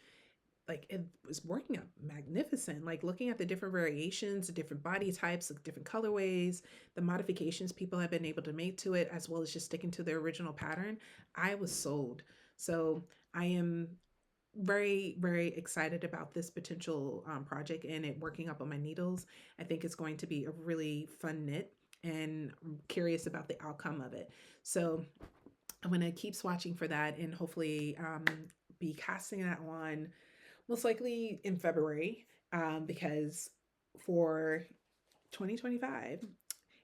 like it was working out magnificent. Like looking at the different variations, the different body types, the different colorways, the modifications people have been able to make to it, as well as just sticking to their original pattern, I was sold. So I am very, very excited about this potential project and it working up on my needles. I think it's going to be a really fun knit, and I'm curious about the outcome of it. So I'm going to keep swatching for that and hopefully be casting that on most likely in February, because for 2025,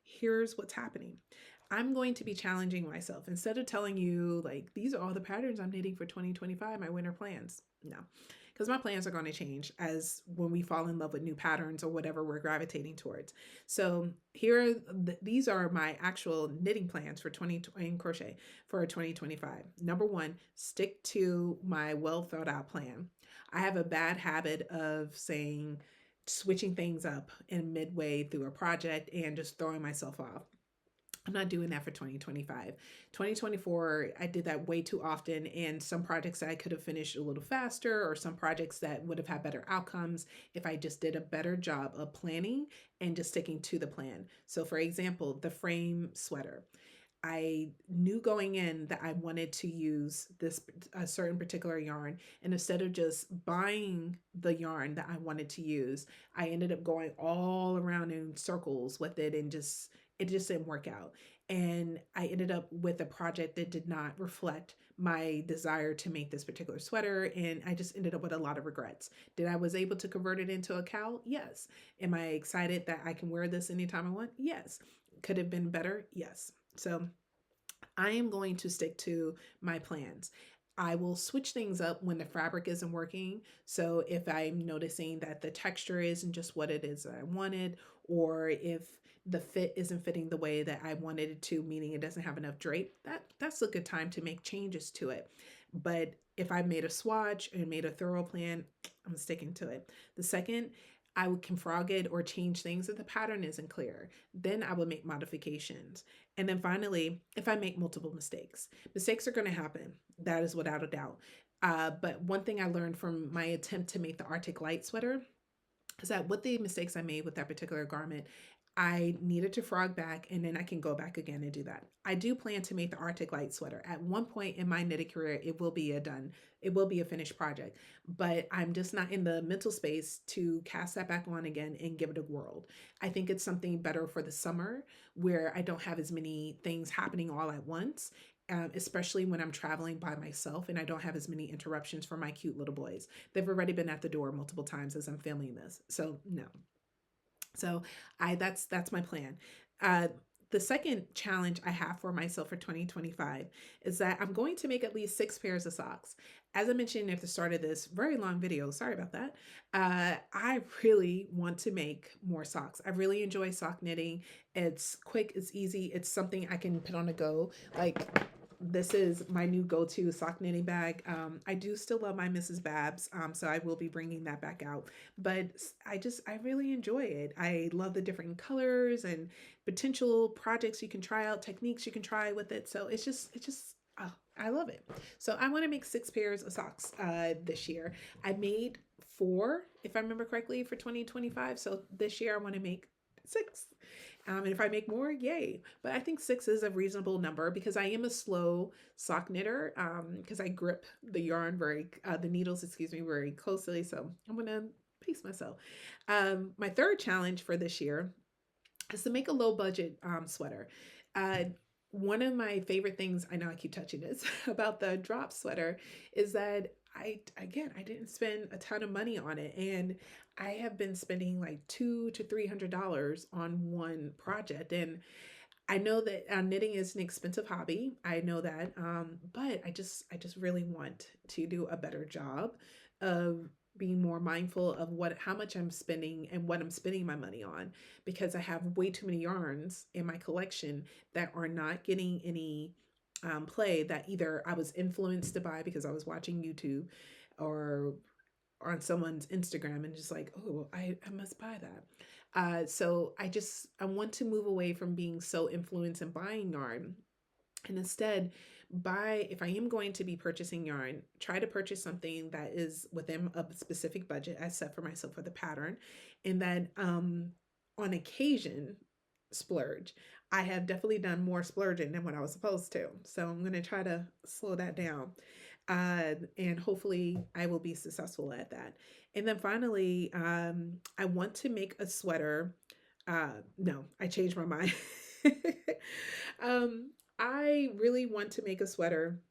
here's what's happening. I'm going to be challenging myself. Instead of telling you, like, these are all the patterns I'm knitting for 2025, my winter plans. No, because my plans are going to change as when we fall in love with new patterns or whatever we're gravitating towards. So these are my actual knitting plans for 2020 in crochet for 2025. Number one, stick to my well thought out plan. I have a bad habit of saying, switching things up in midway through a project and just throwing myself off. I'm not doing that for 2025. 2024, I did that way too often, and some projects I could have finished a little faster, or some projects that would have had better outcomes if I just did a better job of planning and just sticking to the plan. So, for example, the frame sweater. I knew going in that I wanted to use this a certain particular yarn, and instead of just buying the yarn that I wanted to use, I ended up going all around in circles with it, and it just didn't work out. And I ended up with a project that did not reflect my desire to make this particular sweater, and I just ended up with a lot of regrets. Did I was able to convert it into a cowl? Yes. Am I excited that I can wear this anytime I want? Yes. Could have been better? Yes. So I am going to stick to my plans. I will switch things up when the fabric isn't working. So if I'm noticing that the texture isn't just what it is that I wanted, or if the fit isn't fitting the way that I wanted it to, meaning it doesn't have enough drape, that's a good time to make changes to it. But if I made a swatch and made a thorough plan, I'm sticking to it. The second, I can frog it or change things if the pattern isn't clear. Then I will make modifications. And then finally, if I make multiple mistakes, mistakes are going to happen. That is without a doubt. But one thing I learned from my attempt to make the Arctic Light sweater is that with the mistakes I made with that particular garment, I needed to frog back and then I can go back again and do that. I do plan to make the Arctic Light sweater. At one point in my knitting career, it will be a finished project, but I'm just not in the mental space to cast that back on again and give it a whirl. I think it's something better for the summer where I don't have as many things happening all at once. Especially when I'm traveling by myself and I don't have as many interruptions from my cute little boys. They've already been at the door multiple times as I'm filming this. So no, so that's my plan. Uh, the second challenge I have for myself for 2025 is that I'm going to make at least 6 pairs of socks. As I mentioned at the start of this very long video, sorry about that. I really want to make more socks. I really enjoy sock knitting. It's quick, it's easy, it's something I can put on a go. Like this is my new go-to sock knitting bag. I do still love my Mrs. Babs, so I will be bringing that back out. But I really enjoy it. I love the different colors and potential projects you can try out, techniques you can try with it. So oh, I love it. So I want to make 6 pairs of socks this year. I made 4, if I remember correctly, for 2025. So this year I want to make 6. And if I make more, yay. But I think 6 is a reasonable number because I am a slow sock knitter because I grip the yarn the needles, excuse me, very closely. So I'm going to pace myself. My third challenge for this year is to make a low budget sweater. Uh, One of my favorite things, I know I keep touching this, about the drop sweater is that I didn't spend a ton of money on it. And I have been spending like $200 to $300 on one project. And I know that knitting is an expensive hobby. I know that, but I just really want to do a better job of being more mindful of how much I'm spending and what I'm spending my money on, because I have way too many yarns in my collection that are not getting any play, that either I was influenced to buy because I was watching YouTube or on someone's Instagram and just like, oh, I must buy that. So I want to move away from being so influenced and buying yarn, and instead buy, if I am going to be purchasing yarn, try to purchase something that is within a specific budget I set for myself for the pattern, and then on occasion splurge. I have definitely done more splurging than what I was supposed to, so I'm going to try to slow that down, and hopefully I will be successful at that. And then finally, I want to make a sweater. No, I changed my mind. I really want to make a sweater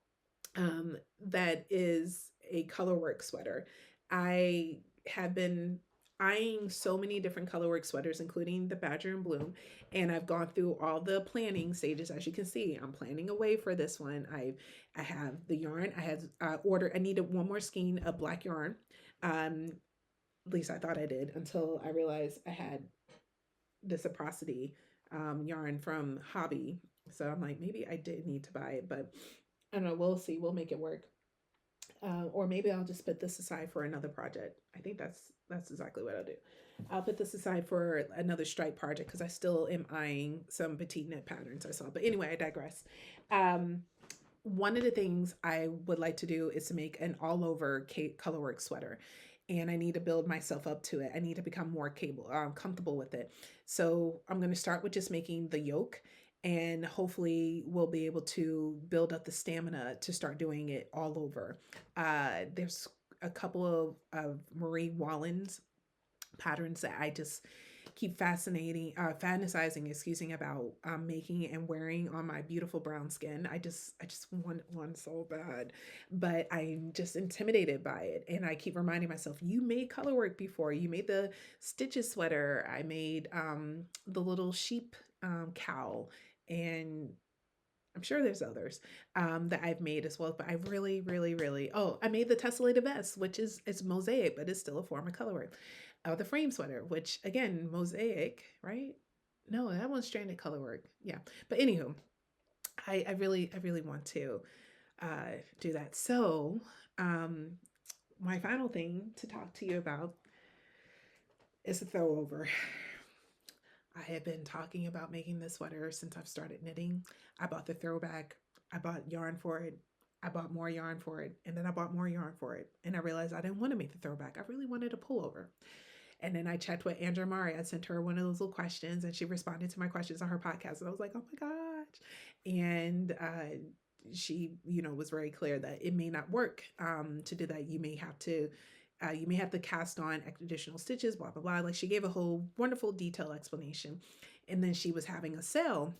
that is a colorwork sweater. I have been eyeing so many different colorwork sweaters, including the Badger and Bloom, and I've gone through all the planning stages. As you can see, I'm planning away for this one. I have the yarn. I had ordered. I needed one more skein of black yarn. At least I thought I did until I realized I had this Aprosity yarn from Hobby. So I'm like, maybe I did need to buy it, but I don't know. We'll see. We'll make it work. Or maybe I'll just put this aside for another project. I think that's exactly what I'll do. I'll put this aside for another stripe project because I still am eyeing some petite knit patterns I saw. But anyway, I digress. One of the things I would like to do is to make an all over colorwork sweater. And I need to build myself up to it. I need to become more comfortable with it. So I'm going to start with just making the yoke, and hopefully we'll be able to build up the stamina to start doing it all over. There's a couple of Marie Wallen's patterns that I just keep fantasizing, about making and wearing on my beautiful brown skin. I just want one so bad, but I'm just intimidated by it. And I keep reminding myself, you made color work before. You made the stitches sweater. I made the little sheep cowl, and I'm sure there's others that I've made as well, but I really, really, really, oh, I made the tessellated vest, which is it's mosaic, but it's still a form of colorwork. The frame sweater, which again, mosaic, right? No, that one's stranded colorwork. Yeah, but anywho, I really want to do that. So, um, my final thing to talk to you about is a throwover. I have been talking about making this sweater since I've started knitting. I bought the throwback. I bought yarn for it. I bought more yarn for it. And then I bought more yarn for it. And I realized I didn't want to make the throwback. I really wanted a pullover. And then I checked with Andrea Mowry. I sent her one of those little questions, and she responded to my questions on her podcast. And I was like, oh my gosh. And she, was very clear that it may not work to do that. You may have to cast on additional stitches, blah, blah, blah. Like, she gave a whole wonderful detailed explanation. And then she was having a sale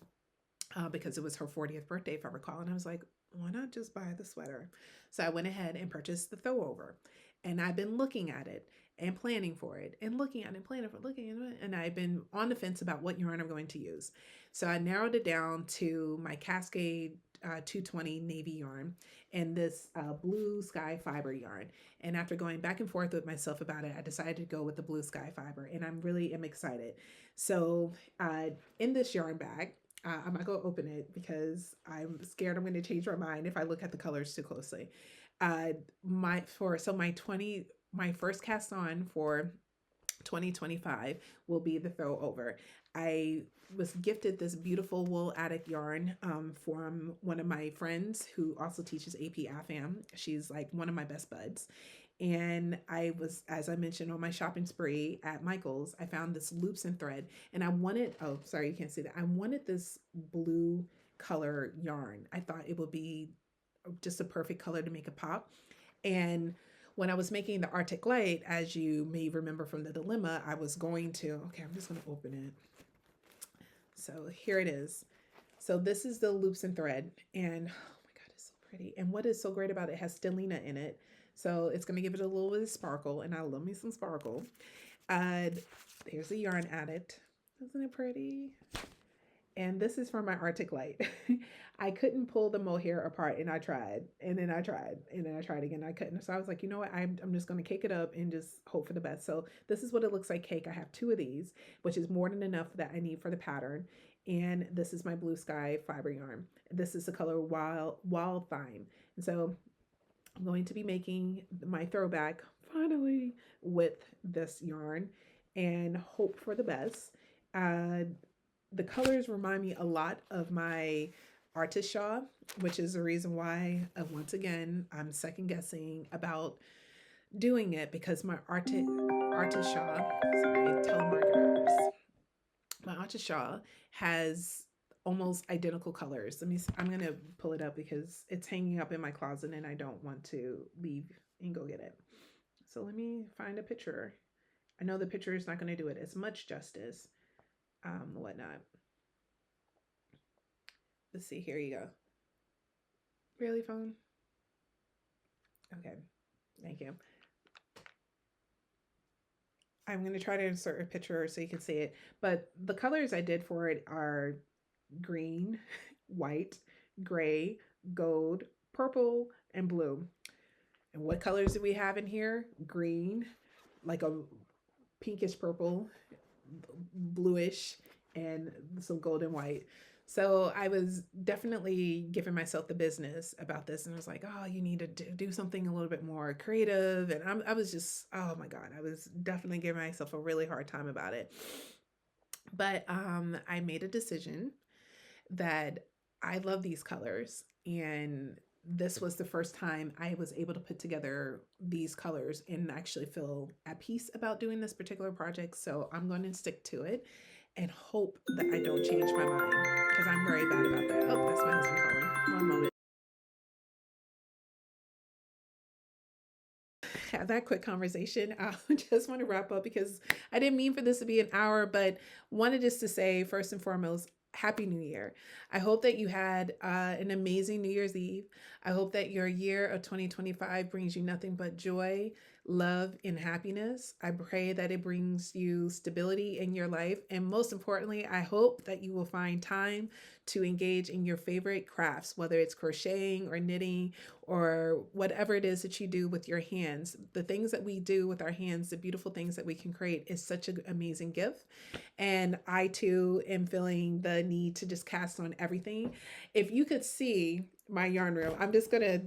because it was her 40th birthday, if I recall. And I was like, why not just buy the sweater? So I went ahead and purchased the throwover. And I've been looking at it and planning for it and looking at it and planning for it, looking at it. And I've been on the fence about what yarn I'm going to use. So I narrowed it down to my Cascade 220 navy yarn and this blue sky fiber yarn. And after going back and forth with myself about it, I decided to go with the blue sky fiber, and I'm really am excited. So in this yarn bag, I'm not gonna open it because I'm scared I'm gonna change my mind if I look at the colors too closely. My for so my 20 my first cast on for 2025 will be the Throwover. I was gifted this beautiful wool attic yarn from one of my friends who also teaches AP AFAM. She's like one of my best buds. And I was, as I mentioned, on my shopping spree at Michael's, I found this loops and thread. And I wanted, oh, sorry, you can't see that. I wanted this blue color yarn. I thought it would be just a perfect color to make a pop. And when I was making the Arctic Light, as you may remember from the dilemma, I was going to, okay, I'm just going to open it. So here it is. So this is the loops and thread. And oh my God, it's so pretty. And what is so great about it, it has stellina in it. So it's going to give it a little bit of sparkle. And I love me some sparkle. There's the yarn added. Isn't it pretty? And this is from my Arctic Light. I couldn't pull the mohair apart, and I tried, and then I tried, and then I tried again. I couldn't. So I was like, you know what? I'm just going to cake it up and just hope for the best. So this is what it looks like cake. I have two of these, which is more than enough that I need for the pattern. And this is my blue sky fiber yarn. This is the color Wild Thyme. And so I'm going to be making my throwback finally with this yarn and hope for the best. The colors remind me a lot of my artist shawl, which is the reason why, once again, I'm second guessing about doing it because my artist shawl, sorry, telemarketers, my artist shawl has almost identical colors. Let me, I'm going to pull it up because it's hanging up in my closet and I don't want to leave and go get it. So let me find a picture. I know the picture is not going to do it as much justice. Whatnot. Let's see, here you go. Really, phone? Okay, thank you. I'm going to try to insert a picture so you can see it. But the colors I did for it are green, white, gray, gold, purple, and blue. And what colors do we have in here? Green, like a pinkish purple, bluish, and some gold and white. So I was definitely giving myself the business about this, and I was like, "Oh, you need to do something a little bit more creative." And I was just, oh my God, I was definitely giving myself a really hard time about it. But I made a decision that I love these colors, and this was the first time I was able to put together these colors and actually feel at peace about doing this particular project. So I'm going to stick to it and hope that I don't change my mind because I'm very bad about that. Oh, that's my husband calling. One moment. Have that quick conversation. I just want to wrap up because I didn't mean for this to be an hour, but wanted just to say, first and foremost, Happy New Year. I hope that you had an amazing New Year's Eve. I hope that your year of 2025 brings you nothing but joy, love, and happiness. I pray that it brings you stability in your life. And most importantly, I hope that you will find time to engage in your favorite crafts, whether it's crocheting or knitting or whatever it is that you do with your hands. The things that we do with our hands, the beautiful things that we can create is such an amazing gift. And I too am feeling the need to just cast on everything. If you could see my yarn room, I'm just gonna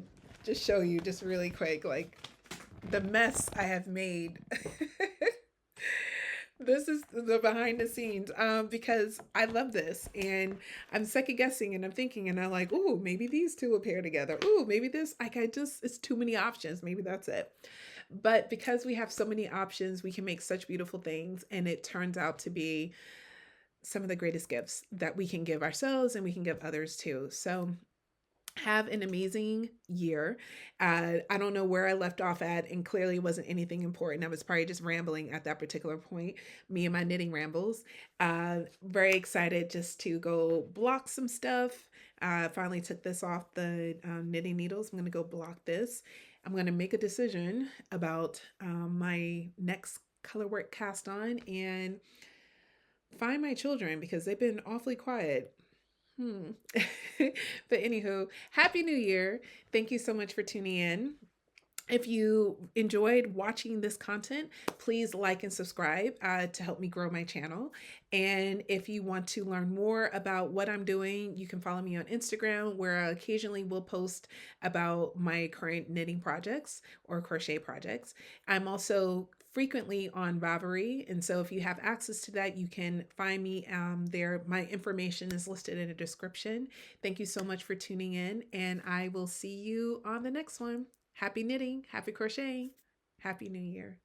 just show you just really quick, like the mess I have made. This is the behind the scenes because I love this and I'm second guessing and I'm thinking and I'm like, oh, maybe these two will pair together. Oh, maybe this, like I just, it's too many options. Maybe that's it. But because we have so many options, we can make such beautiful things and it turns out to be some of the greatest gifts that we can give ourselves and we can give others too. So have an amazing year. I don't know where I left off at, and clearly it wasn't anything important. I was probably just rambling at that particular point, me and my knitting rambles. Very excited just to go block some stuff. Finally took this off the knitting needles. I'm going to go block this. I'm going to make a decision about my next colorwork cast on and find my children because they've been awfully quiet. But anywho, Happy New Year. Thank you so much for tuning in. If you enjoyed watching this content, please like and subscribe to help me grow my channel. And if you want to learn more about what I'm doing, you can follow me on Instagram, where I occasionally will post about my current knitting projects or crochet projects. I'm also frequently on Ravelry, and so if you have access to that, you can find me there. My information is listed in the description. Thank you so much for tuning in, and I will see you on the next one. Happy knitting, happy crocheting, happy new year.